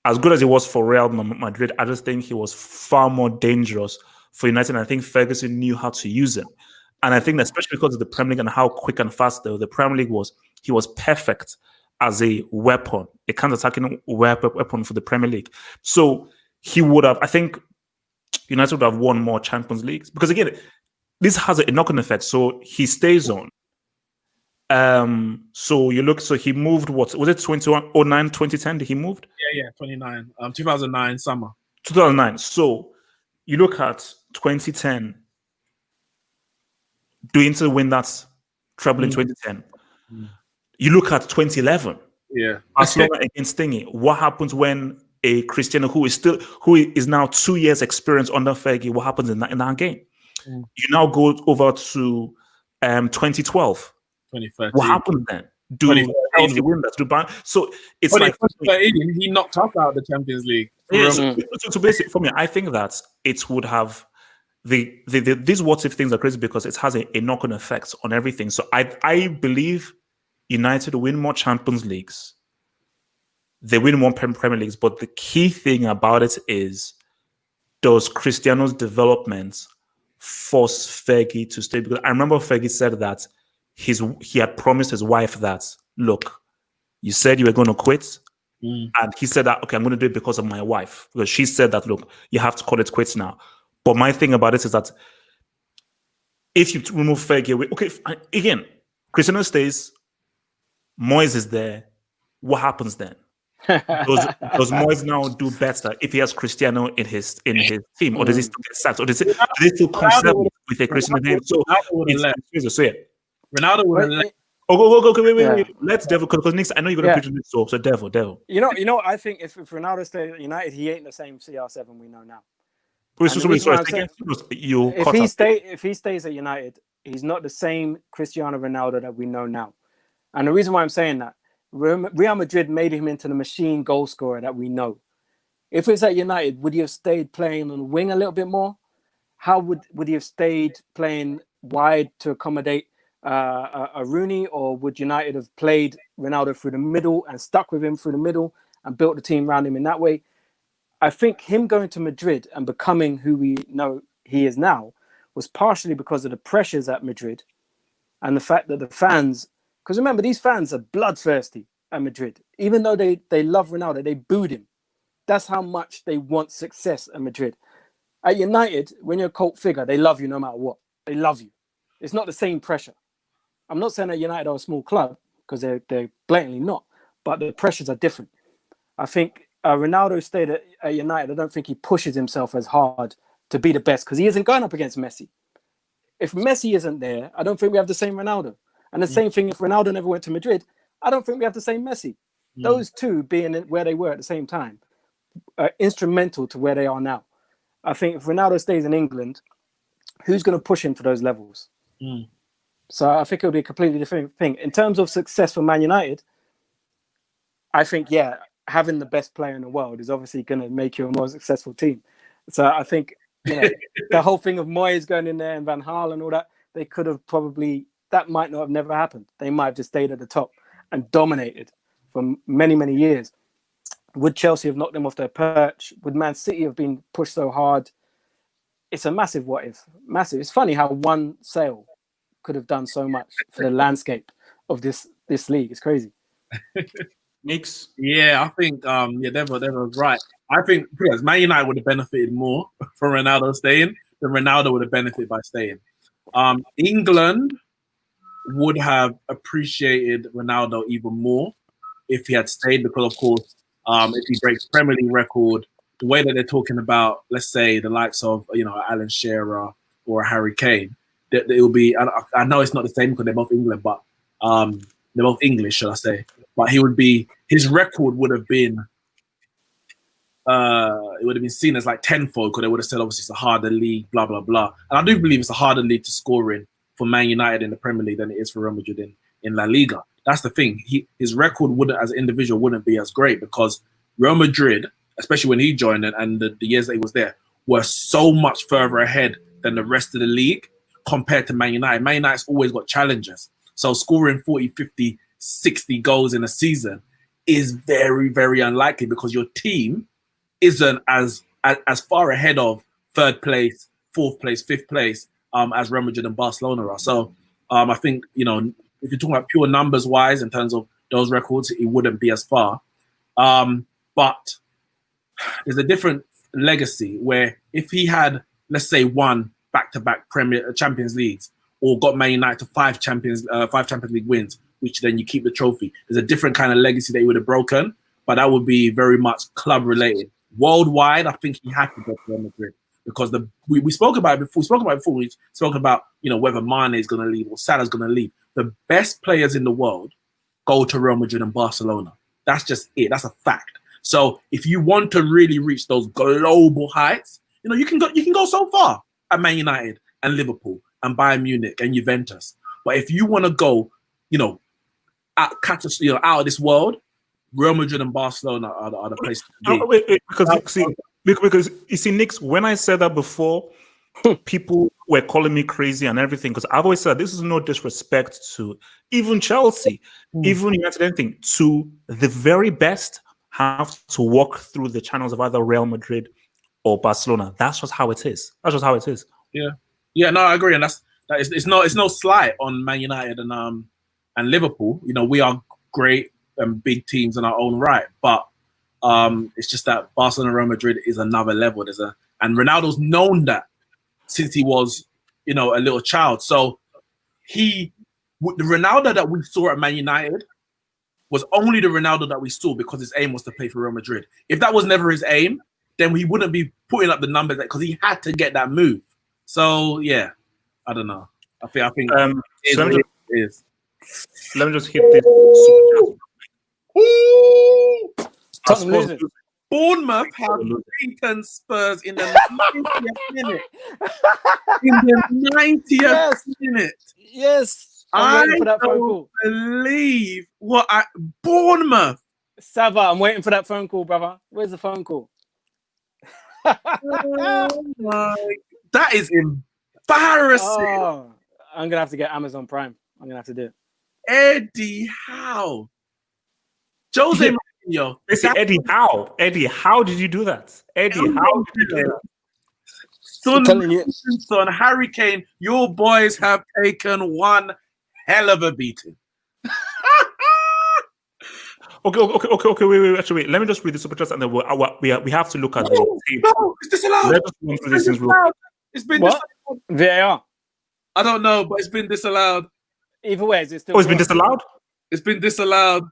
as good as he was for Real Madrid, I just think he was far more dangerous for United. And I think Ferguson knew how to use him. And I think that especially because of the Premier League and how quick and fast the Premier League was, he was perfect as a weapon, a counter-attacking weapon for the Premier League. So he would have, I think United would have won more Champions Leagues. Because again, this has a knock-on effect. So he stays on. So he moved, what was it, 2009, 2010 that he moved? Yeah, 29. 2009 summer. 2009. So you look at 2010, doing to win that treble in 2010. You look at 2011. Yeah. Barcelona against Thingy. What happens when a Cristiano who is now 2 years experience under Fergie, what happens in that game? You now go over to 2012. 2013. What happened then? Do Chelsea win that? So it's like 2013, he knocked us out of the Champions League. Yeah, so basically, for me, I think that it would have these what if things are crazy because it has a knock-on effect on everything. So I believe United win more Champions Leagues. They win more Premier Leagues, but the key thing about it is, does Cristiano's development force Fergie to stay? Because I remember Fergie said that he had promised his wife that, look, you said you were going to quit. And he said that, okay, I'm going to do it because of my wife. Because she said that, look, you have to call it quits now. But my thing about it is that if you remove Fergie away, okay, again, Cristiano stays, Moyes is there. What happens then? Does Moyes now do better if he has Cristiano in his team, or does he still get sacked, or does he still conservative with a Cristiano name? So yeah. Ronaldo would have left. Wait. Let's Devo, because Neeks, I know you're gonna preach on this. So Devo. You know, I think if Ronaldo stays at United, he ain't the same CR7 we know now. If he stays at United, he's not the same Cristiano Ronaldo that we know now. And the reason why I'm saying that, Real Madrid made him into the machine goal scorer that we know. If it's at United, would he have stayed playing on the wing a little bit more? How would he have stayed playing wide to accommodate a Rooney, or would United have played Ronaldo through the middle and stuck with him through the middle and built the team around him in that way? I think him going to Madrid and becoming who we know he is now was partially because of the pressures at Madrid and the fact that the fans, because remember, these fans are bloodthirsty at Madrid. Even though they love Ronaldo, they booed him. That's how much they want success at Madrid. At United, when you're a cult figure, they love you no matter what. They love you. It's not the same pressure. I'm not saying that United are a small club, because they're blatantly not, but the pressures are different. I think Ronaldo stayed at United. I don't think he pushes himself as hard to be the best, because he isn't going up against Messi. If Messi isn't there, I don't think we have the same Ronaldo. And the same thing, if Ronaldo never went to Madrid, I don't think we have the same Messi. Those two being where they were at the same time are instrumental to where they are now. I think if Ronaldo stays in England, who's going to push him to those levels? So I think it'll be a completely different thing. In terms of success for Man United, I think, having the best player in the world is obviously going to make you a more successful team. So I think, the whole thing of Moyes going in there and Van Gaal and all that, they could have probably, that might not have never happened. They might have just stayed at the top and dominated for many, many years. Would Chelsea have knocked them off their perch? Would Man City have been pushed so hard? It's a massive what if. Massive. It's funny how one sale could have done so much for the landscape of this league. It's crazy. Neeks? Yeah, I think Devo's right. I think because Man United would have benefited more from Ronaldo staying than Ronaldo would have benefited by staying. England would have appreciated Ronaldo even more if he had stayed, because of course, if he breaks Premier League record, the way that they're talking about, let's say the likes of Alan Shearer or Harry Kane, that it will be. I know it's not the same because they're both England, but they're both English, should I say? But his record would have been it would have been seen as like tenfold because they would have said obviously it's a harder league, blah blah blah. And I do believe it's a harder league to score in for Man United in the Premier League than it is for Real Madrid in La Liga. That's the thing. His record wouldn't, as an individual, wouldn't be as great because Real Madrid, especially when he joined and the years that he was there, were so much further ahead than the rest of the league compared to Man United. Man United's always got challenges. So scoring 40, 50, 60 goals in a season is very, very unlikely because your team isn't as far ahead of third place, fourth place, fifth place as Real Madrid and Barcelona are. So I think, you know, if you're talking about pure numbers wise in terms of those records, it wouldn't be as far. But there's a different legacy where if he had, let's say, won back-to-back Champions Leagues or got Man United to five Champions League wins, which then you keep the trophy, there's a different kind of legacy that he would have broken, but that would be very much club related. Worldwide, I think he had to go to Real Madrid because we spoke about it before. We spoke about, you know, whether Mane is going to leave or Salah's going to leave. The best players in the world go to Real Madrid and Barcelona. That's just it. That's a fact. So if you want to really reach those global heights, you know, you can go so far at Man United and Liverpool and Bayern Munich and Juventus. But if you want to go, you know, out of this world, Real Madrid and Barcelona are the places to be. Because you see, Neeks, when I said that before, people were calling me crazy and everything because I've always said this is no disrespect to even Chelsea, even United, anything. To the very best have to walk through the channels of either Real Madrid or Barcelona. That's just how it is. Yeah. No, I agree, and it's no slight on Man United and Liverpool. You know, we are great and big teams in our own right, but it's just that Barcelona and Real Madrid is another level. And Ronaldo's known that since he was, you know, a little child. So the Ronaldo that we saw at Man United was only the Ronaldo that we saw because his aim was to play for Real Madrid. If that was never his aim, then he wouldn't be putting up the numbers because he had to get that move. So yeah, I don't know. I think it is. Let me just hit this. Tottenham losing. Bournemouth have beaten Spurs in the 90th minute. In the 90th minute. Yes. I'm waiting for that phone call. Believe Bournemouth. Sava, I'm waiting for that phone call, brother. Where's the phone call? Oh my, that is embarrassing. Oh, I'm gonna have to get Amazon Prime. I'm gonna have to do it. Eddie Howe. Jose Mourinho. Eddie Howe. Eddie, how did you do that? Eddie, how did you do that? Son, Harry Kane, your boys have taken one hell of a beating. Okay. Wait. Actually, wait. Let me just read the super chat and then we have to look at the tape. No, it's disallowed. Let us go through this things real. It's been what? disallowed. VAR. I don't know, but it's been disallowed. Either way, is it still? It's been disallowed. It's been disallowed.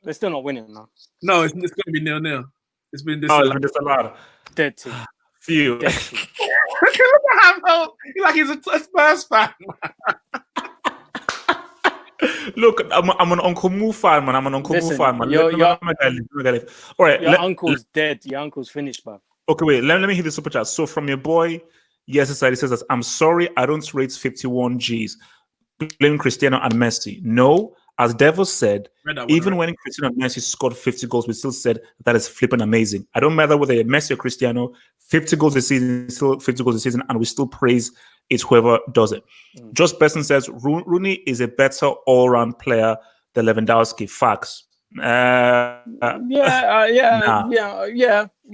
They're still not winning now. No, it's going to be 0-0. It's been disallowed. disallowed. It's been disallowed. Dead team. Phew. Dead team. Look at him. Like he's a Spurs fan. Look, I'm an Uncle Moo fan, man. I'm an Uncle Moo fan, man. All right, your uncle's dead. Your uncle's finished, man. Okay, wait. Let me hit the super chat. So from your boy, yes, society says that I'm sorry, I don't rate 51 G's. Blaming Cristiano and Messi. No, as Devo said, even when Cristiano and Messi scored 50 goals, we still said that is flipping amazing. I don't matter whether you're Messi or Cristiano, 50 goals a season, still 50 goals a season, and we still praise it's whoever does it. Just Person says Rooney is a better all-round player than Lewandowski. Facts. Yeah. You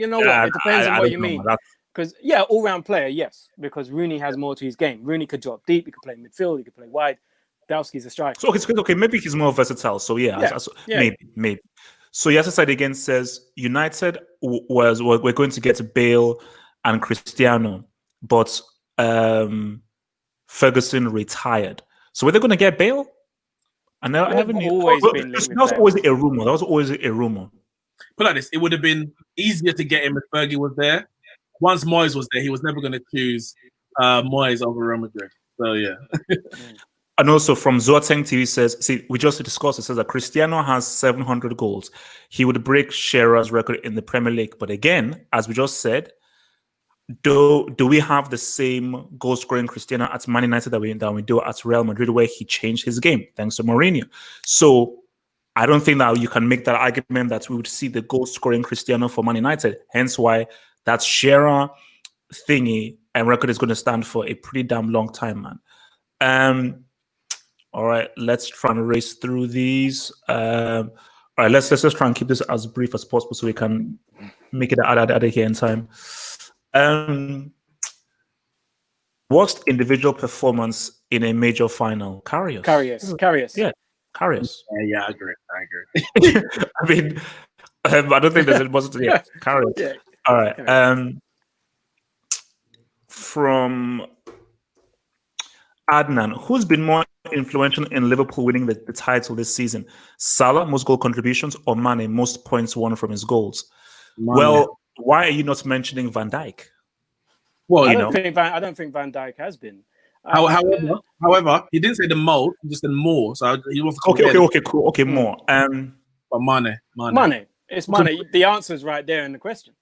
know what? It depends on what you mean. Because all-round player, yes, because Rooney has more to his game. Rooney could drop deep, he could play midfield, he could play wide. Lewandowski's a striker. So okay, maybe he's more versatile. So maybe. So Yasser again says United we're going to get Bale and Cristiano, but Ferguson retired. So were they going to get Bale? I never knew. That was always a rumor. Put like this, it would have been easier to get him if Fergie was there. Once Moyes was there, he was never going to choose Moyes over Real Madrid. So yeah. And also from Zoateng TV says, see, we just discussed, it says that Cristiano has 700 goals. He would break Shearer's record in the Premier League. But again, as we just said, do we have the same goal scoring Cristiano at Man United that we do at Real Madrid, where he changed his game thanks to Mourinho? So I don't think that you can make that argument that we would see the goal scoring Cristiano for Man United. Hence why that Shearer thingy and record is going to stand for a pretty damn long time, man. All right, let's try and race through these. All right, let's just try and keep this as brief as possible so we can make it out of here in time. Worst individual performance in a major final? Karius. Karius. Yeah, Karius. Yeah, I agree. I mean, I don't think there's a positive. Yeah, Karius. Yeah. All right. From Adnan, who's been more influential in Liverpool winning the title this season? Salah, most goal contributions, or Mane, most points won from his goals? Mane. Well, why are you not mentioning Van Dijk? Well, I don't think Van Dijk has been. However, he didn't say the most, he just said more. So he wants to Okay, cool. Okay, more. But Mane. It's Mane. The answer is right there in the question.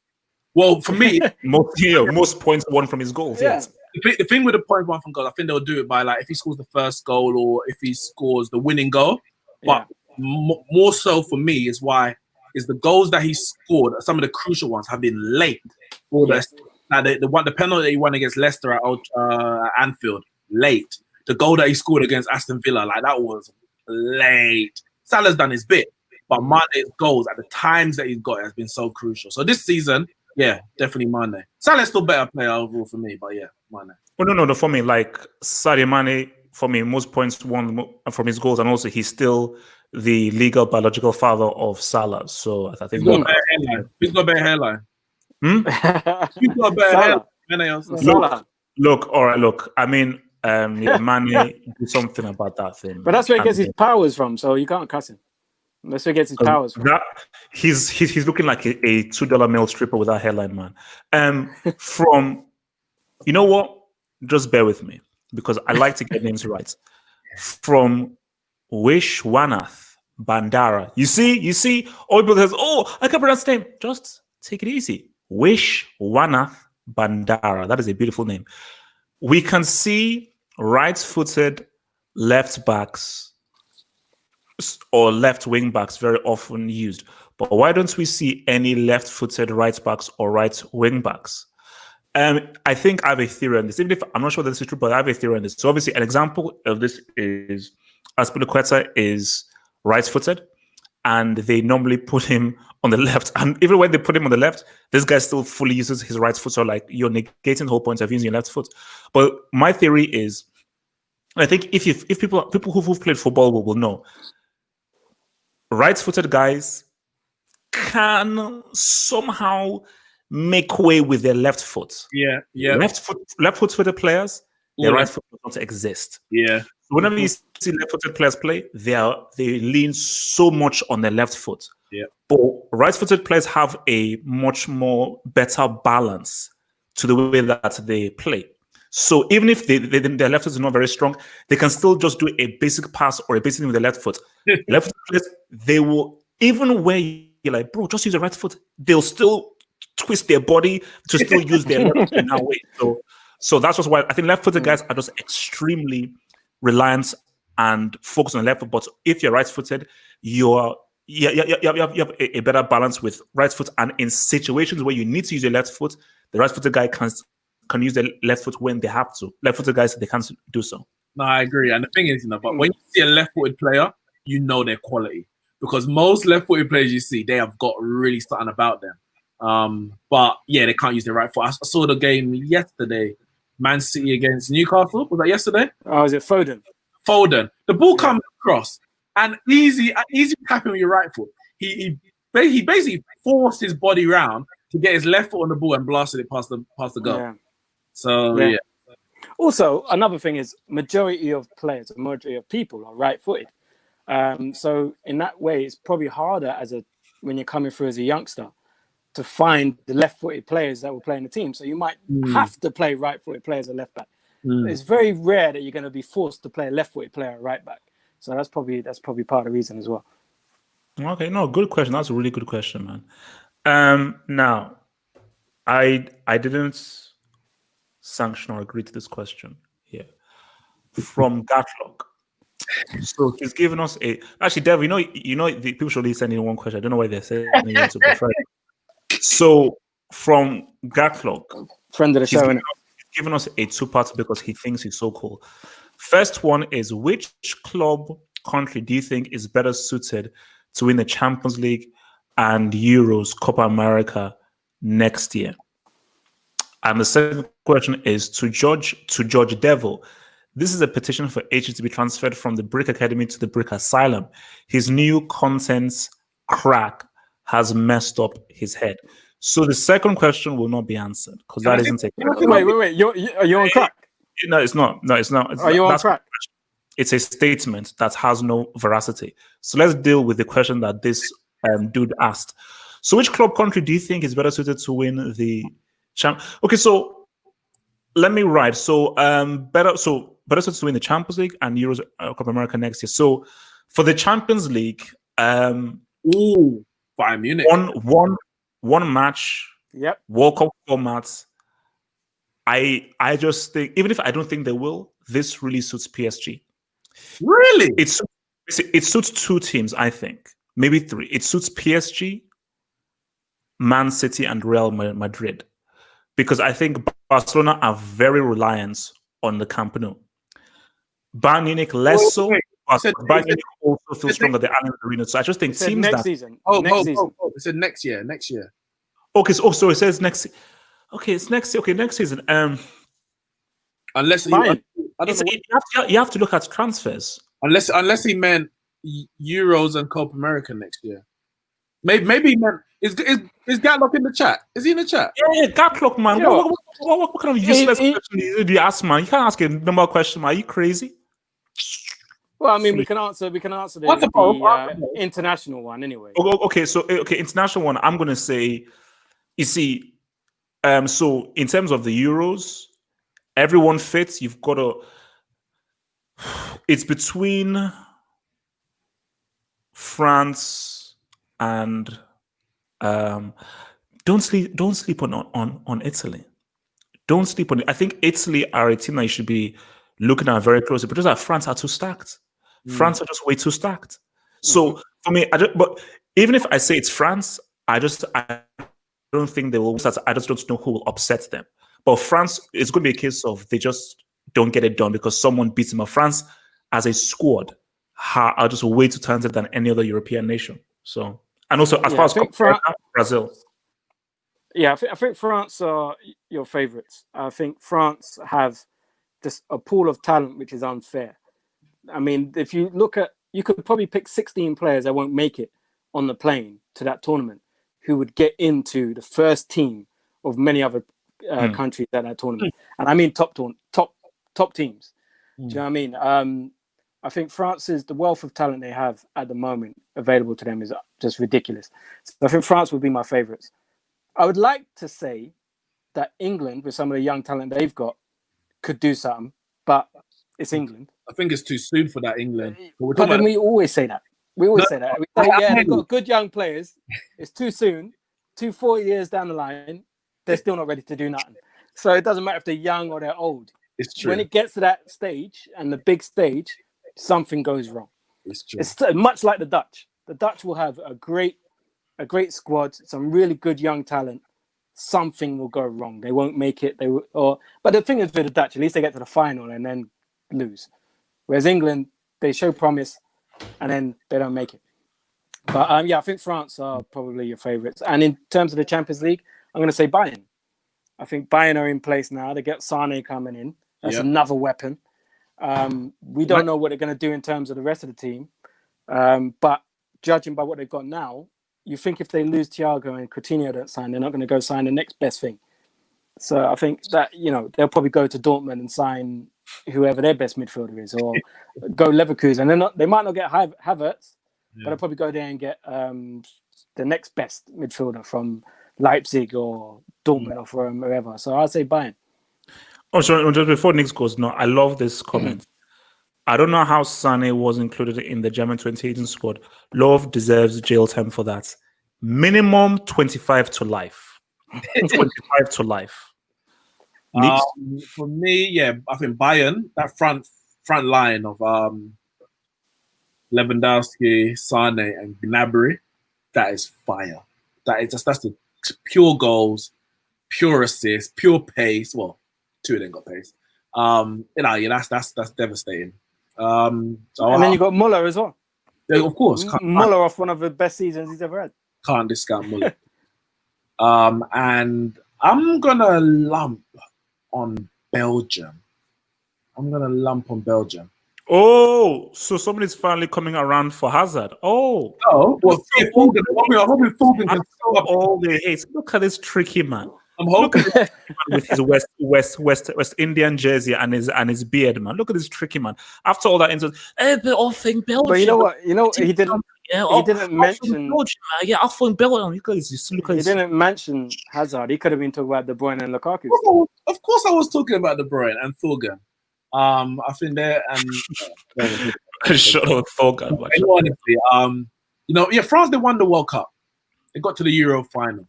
Well, for me, most points won from his goals. Yeah. Yes. The thing with the point one from goals, I think they'll do it by like if he scores the first goal or if he scores the winning goal. But more so for me is the goals that he scored, some of the crucial ones have been late. The penalty that he won against Leicester at Anfield, late. The goal that he scored against Aston Villa, like that was late. Salah's done his bit, but Mane's goals at the times that he's got has been so crucial. So this season, yeah, definitely Mane. Salah's still better player overall for me, but yeah, Mane. Oh, no. For me, like Sadio Mane, for me, most points won from his goals, and also he's still the legal biological father of Salah. So I think he's got a better hairline. Hmm? He's got a better hairline. Look. I mean, Mane do something about that thing. But that's where he gets his powers from, so you can't cuss him. That's where he gets his powers from. He's looking like a $2 male stripper with that hairline, man. From, you know what? Just bear with me because I like to get names right. From Wishwanath Bandara. You see, all people says, "Oh, I can't pronounce the name." Just take it easy. Wishwanath Bandara. That is a beautiful name. We can see right-footed left backs or left wing backs very often used. But why don't we see any left-footed right backs or right wing backs? I think I have a theory on this. Even if I'm not sure that this is true, but I have a theory on this. So obviously, an example of this is Azpilicueta is right-footed, and they normally put him on the left. And even when they put him on the left, this guy still fully uses his right foot. So like you're negating the whole point of using your left foot. But my theory is, I think if people who've played football will know, right-footed guys can somehow make way with their left foot. Yeah. Left-footed players, their right foot does not exist. Yeah. Whenever you see left-footed players play, they lean so much on their left foot. Yeah. But right-footed players have a much more better balance to the way that they play. So even if their left foot is not very strong, they can still just do a basic pass or a basic thing with the left foot. Left-footed players, they will, even where you're like, bro, just use the right foot, they'll still twist their body to still use their left foot in that way. So that's just why I think left-footed guys are just extremely reliant and focused on the left foot. But if you're right-footed, you have a better balance with right foot. And in situations where you need to use your left foot, the right-footed guy can use the left foot when they have to. Left-footed guys, they can't do so. No, I agree. And the thing is, but when you see a left-footed player, you know their quality. Because most left-footed players you see, they have got really something about them. But yeah, they can't use their right foot. I saw the game yesterday, Man City against Newcastle. Was that yesterday? Oh, is it Foden? The ball comes across and easy tapping with your right foot. He basically forced his body round to get his left foot on the ball and blasted it past the goal. Yeah. So yeah. Also, another thing is majority of people are right-footed. So in that way, it's probably harder when you're coming through as a youngster to find the left-footed players that will play in the team. So you might have to play right-footed players at left back. It's very rare that you're going to be forced to play a left-footed player at right back. So that's probably part of the reason as well. Okay, no, good question. That's a really good question, man. Now, I didn't sanction or agree to this question here from Gatlock. So he's given us actually, Dev. The people should only send in one question. I don't know why they're sending you to prefer. So from Gatlock, Friend of the show, he's given us a two-part because he thinks he's so cool. First one is, which country do you think is better suited to win the Champions League and Euros, Copa America next year? And the second question is to Judge Devo. This is a petition for H to be transferred from the Brick Academy to the Brick Asylum. His new contents crack has messed up his head. So the second question will not be answered because that isn't a. Wait. You're on crack? No, it's not. No, it's not. Are you on crack? It's a statement that has no veracity. So let's deal with the question that this dude asked. So which country do you think is better suited to win the champ? Okay, so let me write. So better suited to win the Champions League and Euros, Copa America next year. So for the Champions League, Bayern Munich. One match. Yep. World Cup formats. I just think, even if I don't think they will, this really suits PSG. Really? It suits two teams, I think. Maybe three. It suits PSG, Man City, and Real Madrid. Because I think Barcelona are very reliant on the Camp Nou. Bayern Munich less so, but Bayern Munich also feels stronger than the Allianz Arena. So I just think teams next that... season. Next season. It said next year. Okay, so it says next... Okay, it's next season. Unless you have to look at transfers. Unless he meant Euros and Copa America next year. Maybe he meant is Gatlock in the chat? Is he in the chat? Yeah, Gatlock, man. Yeah. What kind of useless question do you ask, man? You can't ask a number of questions, man. Are you crazy? Well, I mean, we can answer the international one anyway. Okay, international one. I'm gonna say, you see. So in terms of the Euros, everyone fits. You've got to. It's between France and don't sleep on Italy. Don't sleep on it. I think Italy are a team that you should be looking at very closely, but just like France are too stacked. France are just way too stacked. So for me, but even if I say it's France, I don't think they will. I just don't know who will upset them. But France, it's going to be a case of they just don't get it done because someone beats them. But France, as a squad, are just way too talented than any other European nation. So, and also as far as Brazil. Yeah, I think France are your favourites. I think France have just a pool of talent which is unfair. I mean, if you look at, you could probably pick 16 players that won't make it on the plane to that tournament who would get into the first team of many other countries at that tournament. And I mean top teams. Do you know what I mean? I think the wealth of talent they have at the moment available to them is just ridiculous. So I think France would be my favourites. I would like to say that England, with some of the young talent they've got, could do something, but it's England. I think it's too soon for that, England. But then we always say that. We always say that. We say, they've got good young players. It's too soon. 4 years down the line, they're still not ready to do nothing. So it doesn't matter if they're young or they're old. It's true. When it gets to that stage and the big stage, something goes wrong. It's true. It's much like the Dutch. The Dutch will have a great squad, some really good young talent. Something will go wrong. They won't make it. But the thing is with the Dutch, at least they get to the final and then lose. Whereas England, they show promise and then they don't make it. But I think France are probably your favourites. And in terms of the Champions League, I'm going to say Bayern. I think Bayern are in place now. They get Sane coming in. That's another weapon. We don't know what they're going to do in terms of the rest of the team. But judging by what they've got now, you think if they lose Thiago and Coutinho don't sign, they're not going to go sign the next best thing. So I think that, they'll probably go to Dortmund and sign whoever their best midfielder is, or go Leverkusen. And they might not get Havertz, but they'll probably go there and get the next best midfielder from Leipzig or Dortmund or from wherever. So I'd say Bayern. Oh, sorry, just before Nick goes, no, I love this comment. I don't know how Sane was included in the German 2018 squad. Love deserves jail time for that. Minimum 25 to life. 25 to life. Nick? For me, yeah, I think Bayern, that front line of Lewandowski, Sane, and Gnabry, that is fire. That's the pure goals, pure assists, pure pace. Well, two of them got pace. That's devastating. And then you got Muller as well. Yeah, of course, Muller off one of the best seasons he's ever had. Can't discount Muller. And I'm gonna lump on Belgium. Oh, so somebody's finally coming around for Hazard. Oh, well, Thorgan. I'm hoping Thorgan can throw up all the hate. Look at this tricky man. I'm hoping with his West Indian jersey and his beard, man. Look at this tricky man. After all that, they all think Belgium. But you know what? He didn't. He didn't mention. Belgium, yeah, I thought Belgium. He didn't mention Hazard. He could have been talking about De Bruyne and Lukaku. Of course, I was talking about De Bruyne and Thorgan. I think they're shut up, Thorgan. Honestly, France, they won the World Cup. They got to the Euro final.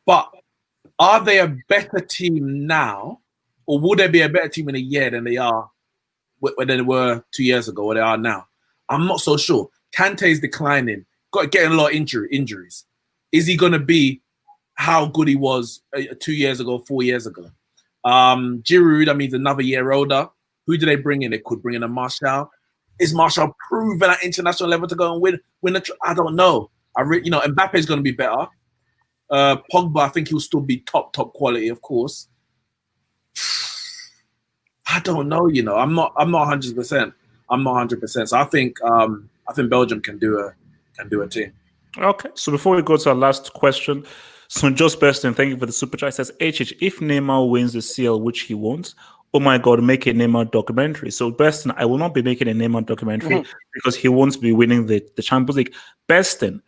But are they a better team now, or will they be a better team in a year than they are when they were 2 years ago, or they are now? I'm not so sure. Kante is declining, getting a lot of injuries. Is he going to be how good he was 2 years ago, 4 years ago? Giroud, that means another year older. Who do they bring in? They could bring in a Martial. Is Martial proven at international level to go and win I don't know. Mbappe is going to be better. Pogba, I think he'll still be top quality, of course. I don't know. I'm not 100%. I'm not 100%. So I think Belgium can do a team. Okay. So before we go to our last question, so just Beston, thank you for the super chat. It says, HH, if Neymar wins the CL, which he won't, oh my God, make a Neymar documentary. So Beston, I will not be making a Neymar documentary because he won't be winning the Champions League. Beston,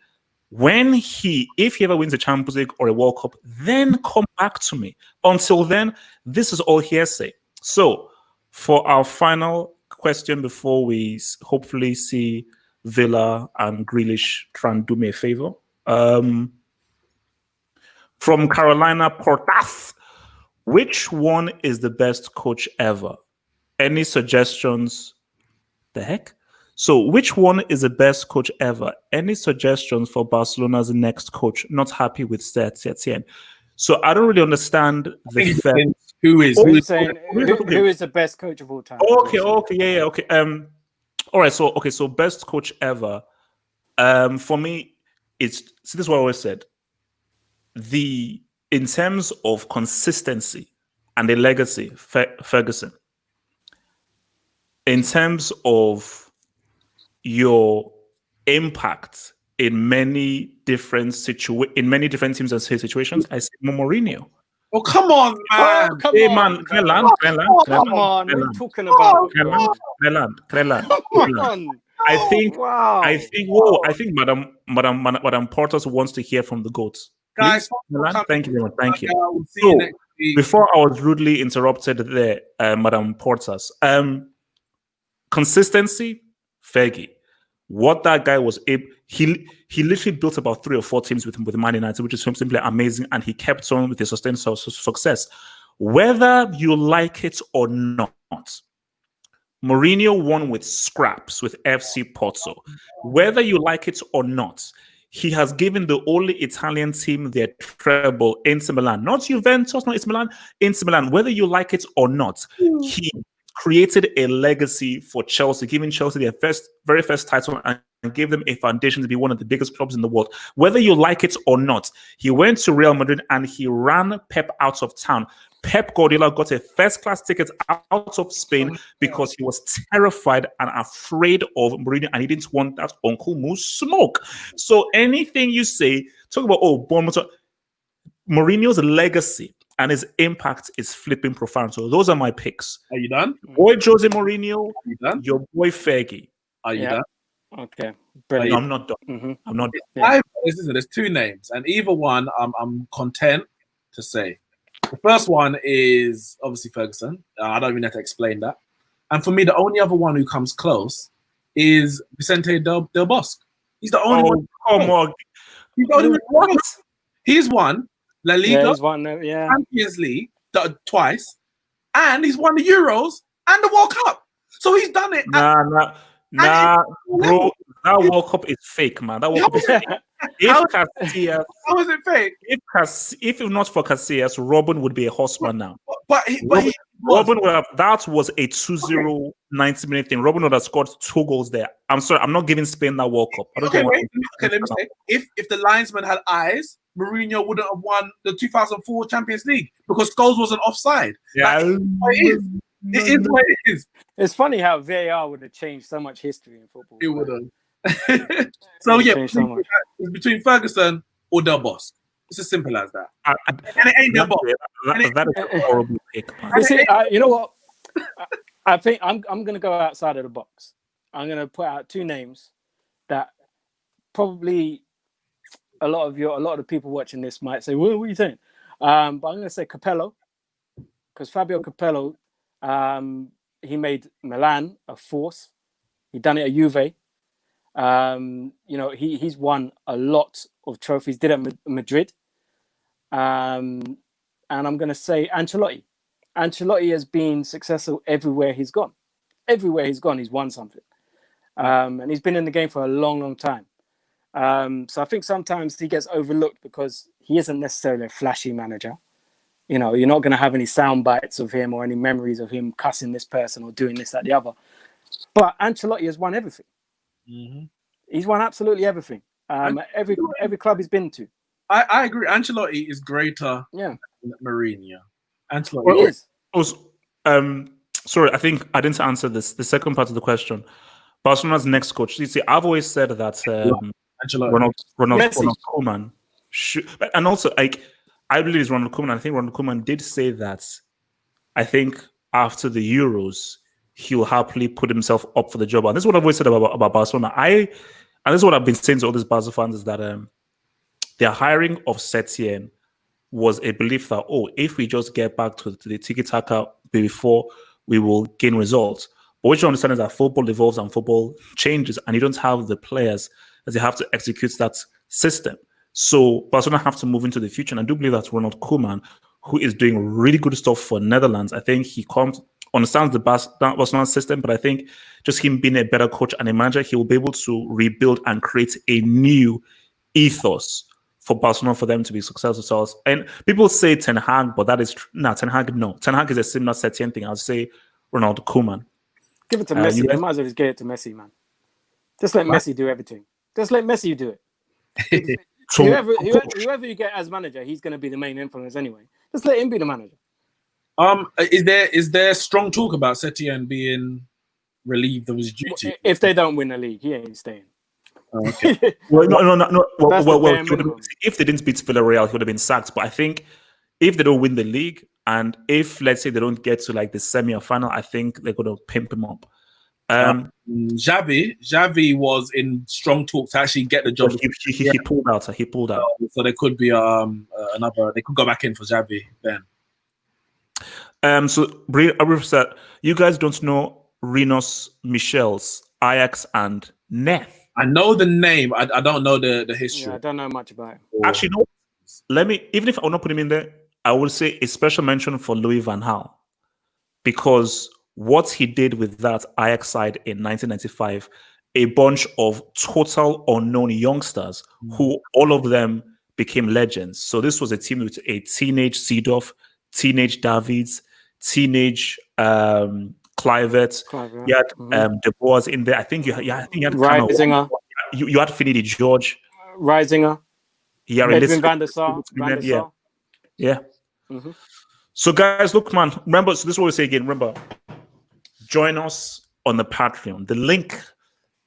if he ever wins the Champions League or a World Cup, then come back to me. Until then, this is all hearsay. So for our final question before we hopefully see Villa and Grealish try and do me a favor. From Carolina Portas, which one is the best coach ever? Any suggestions? The heck? So which one is the best coach ever? Any suggestions for Barcelona's next coach? Not happy with Setien. So I don't really understand the fact. Who is the best coach of all time? Okay, okay. All right, so best coach ever. For me, this is what I always said. In terms of consistency and the legacy, Ferguson. In terms of your impact in many different teams and situations, I say Mourinho. Oh, come on, man. Oh, come on. Come on. What are you talking about? I think Madam Portas wants to hear from the GOAT. Guys, thank you very much. Thank you. So, before I was rudely interrupted there, Madam Portas, consistency, Fergie. What that guy was able, he literally built about 3 or 4 teams with Man United, which is simply amazing, and he kept on with his sustained success. Whether you like it or not, Mourinho won with scraps with FC Porto. Whether you like it or not, he has given the only Italian team their treble, Inter Milan. Not Juventus, not Inter Milan, Inter Milan. Whether you like it or not, he created a legacy for Chelsea, giving Chelsea their very first title and gave them a foundation to be one of the biggest clubs in the world. Whether you like it or not, he went to Real Madrid and he ran Pep out of town. Pep Guardiola got a first-class ticket out of Spain because he was terrified and afraid of Mourinho, and he didn't want that Uncle Moose smoke. So anything you say, talk about, Bournemouth, Mourinho's legacy and his impact is flipping profound. So those are my picks. Are you done? Boy Jose Mourinho, Are you done? Your boy Fergie. Are you done? Okay. No, I'm not done. Mm-hmm. I'm not done. There's 2 names, and either one I'm content to say. The first one is obviously Ferguson. I don't even have to explain that. And for me, the only other one who comes close is Vicente Del Bosque. He's the only one. Come on. He's the only one. He's won La Liga, Yeah, he's won. Yeah. Champions League twice, and he's won the Euros and the World Cup. So he's done it. Nah, bro. That World Cup is fake, man. That World Cup is fake. How is it fake? If not for Casillas, Robin would be a horseman now. But Robin would have. That was a 2-0 90-minute thing. Robin would have scored 2 goals there. I'm sorry, I'm not giving Spain that World Cup. Let me say. If the linesman had eyes, Mourinho wouldn't have won the 2004 Champions League because Scholes wasn't offside. Yeah, it is what it is. It's funny how VAR would have changed so much history in football. It would have. So yeah, it's between Ferguson or Del Bosque. It's as simple as that. And it ain't Del Bosque. That is a horrible pick, man. You know what? I think I'm going to go outside of the box. I'm going to put out 2 names that probably a lot of the people watching this might say, "What are you saying?" But I'm going to say Capello, because Fabio Capello, he made Milan a force. He done it at Juve. He's won a lot of trophies. Did it at Madrid. And I'm going to say Ancelotti. Ancelotti has been successful everywhere he's gone. Everywhere he's gone, he's won something. And he's been in the game for a long, long time. So I think sometimes he gets overlooked because he isn't necessarily a flashy manager. You know, you're not going to have any sound bites of him or any memories of him cussing this person or doing this, that, the other. But Ancelotti has won everything. Mm-hmm. He's won absolutely everything. Every club he's been to. I agree. Ancelotti is greater than Mourinho. Ancelotti is. Sorry, I think I didn't answer the second part of the question. Barcelona's next coach. You see, I've always said that Ronald Koeman should, and also I believe it's Ronald Koeman. I think Ronald Koeman did say that. I think after the Euros, he'll happily put himself up for the job. And this is what I've always said about Barcelona. And this is what I've been saying to all these Barca fans is that their hiring of Setien was a belief that, if we just get back to the tiki-taka before, we will gain results. But what you understand is that football evolves and football changes, and you don't have the players as they have to execute that system. So Barcelona have to move into the future. And I do believe that Ronald Koeman, who is doing really good stuff for Netherlands, I think he understands the Barcelona system, but I think just him being a better coach and a manager, he will be able to rebuild and create a new ethos for Barcelona for them to be successful. And people say Ten Hag, but that is Ten Hag. No, Ten Hag is a similar Setien thing. I'll say Ronald Koeman. Give it to Messi. They might as well just get it to Messi, man. Just let Messi do everything. Just let Messi do it. Whoever you get as manager, he's going to be the main influence anyway. Just let him be the manager. Is there strong talk about Setien being relieved of his duty? If they don't win the league, he ain't staying. Oh, okay. Well, no. Well, if they didn't beat Villarreal, he would have been sacked. But I think if they don't win the league, and if, let's say, they don't get to the semi or final, I think they're going to pimp him up. Xavi was in strong talk to actually get the job. He pulled out. So there could be another. They could go back in for Xavi then. So Arif said, you guys don't know Rinos Michels, Ajax, and Neth. I know the name. I don't know the history. Yeah, I don't know much about it. Actually, no. Even if I will not put him in there, I will say a special mention for Louis van Gaal, because what he did with that Ajax side in 1995, a bunch of total unknown youngsters who all of them became legends. So this was a team with a teenage Seedorf, teenage Davids, teenage Kluivert. You had De Boers in there. I think you had Reisinger. You had Finidi George. Reisinger. Yeah, Edwin van der Sar. Yeah. Mm-hmm. So guys, look, man, remember, so this is what we say again. Remember, join us on the Patreon. The link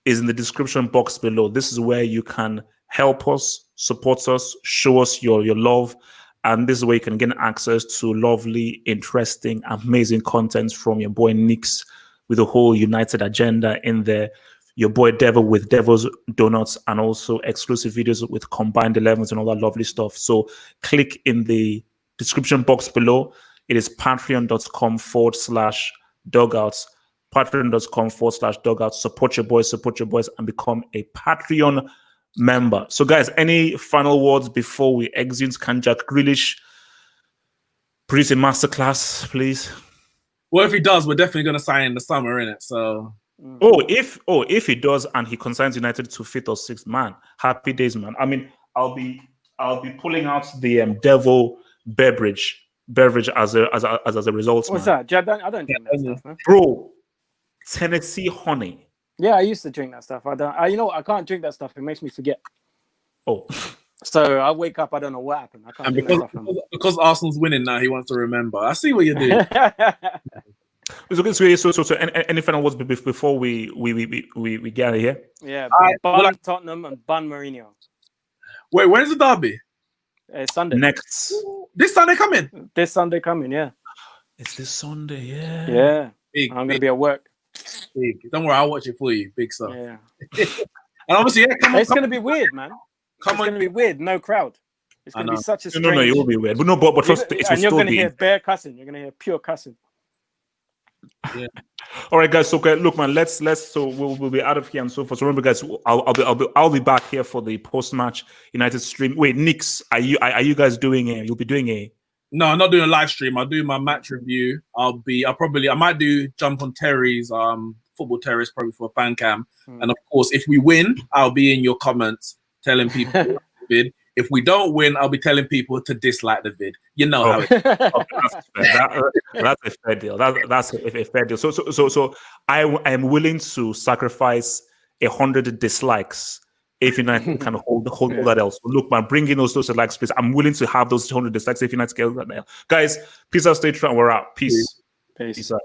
is in the description box below. This is where you can help us, support us, show us your love. And this is where you can get access to lovely, interesting, amazing content from your boy Neeks with the whole United agenda in there. Your boy Devo with Devo's Donuts, and also exclusive videos with Combined 11s and all that lovely stuff. So click in the description box below. It is patreon.com/dugouts. Patreon.com/dugouts. Support your boys, and become a Patreon member. So, guys, any final words before we exit? Can Jack Grealish produce a masterclass, please? Well, if he does, we're definitely going to sign in the summer, innit? So. If he does and he consigns United to 5th or 6th, man, happy days, man. I mean, I'll be pulling out the Devo beverage as a result. What's man. that? I don't drink that stuff, man. Bro. Tennessee honey. Yeah, I used to drink that stuff. You know what? I can't drink that stuff. It makes me forget. Oh. So I wake up, I don't know what happened. I can't drink that stuff. Because Arsenal's winning now, he wants to remember. I see what you're doing. So any final words before we get out of here? Yeah, Tottenham and Bun Mourinho. Wait, when's the derby? Sunday. Next. This Sunday coming? This Sunday coming, yeah. It's this Sunday, yeah. Yeah. Big, I'm going to be at work. Big. Don't worry, I'll watch it for you. Big stuff. Yeah. And obviously, it's going to be weird, man. It's going to be weird. No crowd. It's going to be such a strange... No, it will be weird. But trust me, and you're going to hear bare cussing. You're going to hear pure cussing. Yeah. All right, guys. So, okay, look, man. So we'll be out of here and so forth. So remember, guys, I'll be back here for the post-match United stream. Wait, Neeks, are you guys doing a? You'll be doing a. No, I'm not doing a live stream. I'll do my match review. I might jump on Terry's football terrace probably for a fan cam. And of course, if we win, I'll be in your comments telling people vid. If we don't win, I'll be telling people to dislike the vid. You know how it is. That's a fair deal. That's a fair deal. So I am willing to sacrifice 100 dislikes if United can hold that else. So look, man, bring in those likes, please. I'm willing to have those 100 dislikes if United get that now. Guys, peace out, stay true, and we're out. Peace. Peace. Out.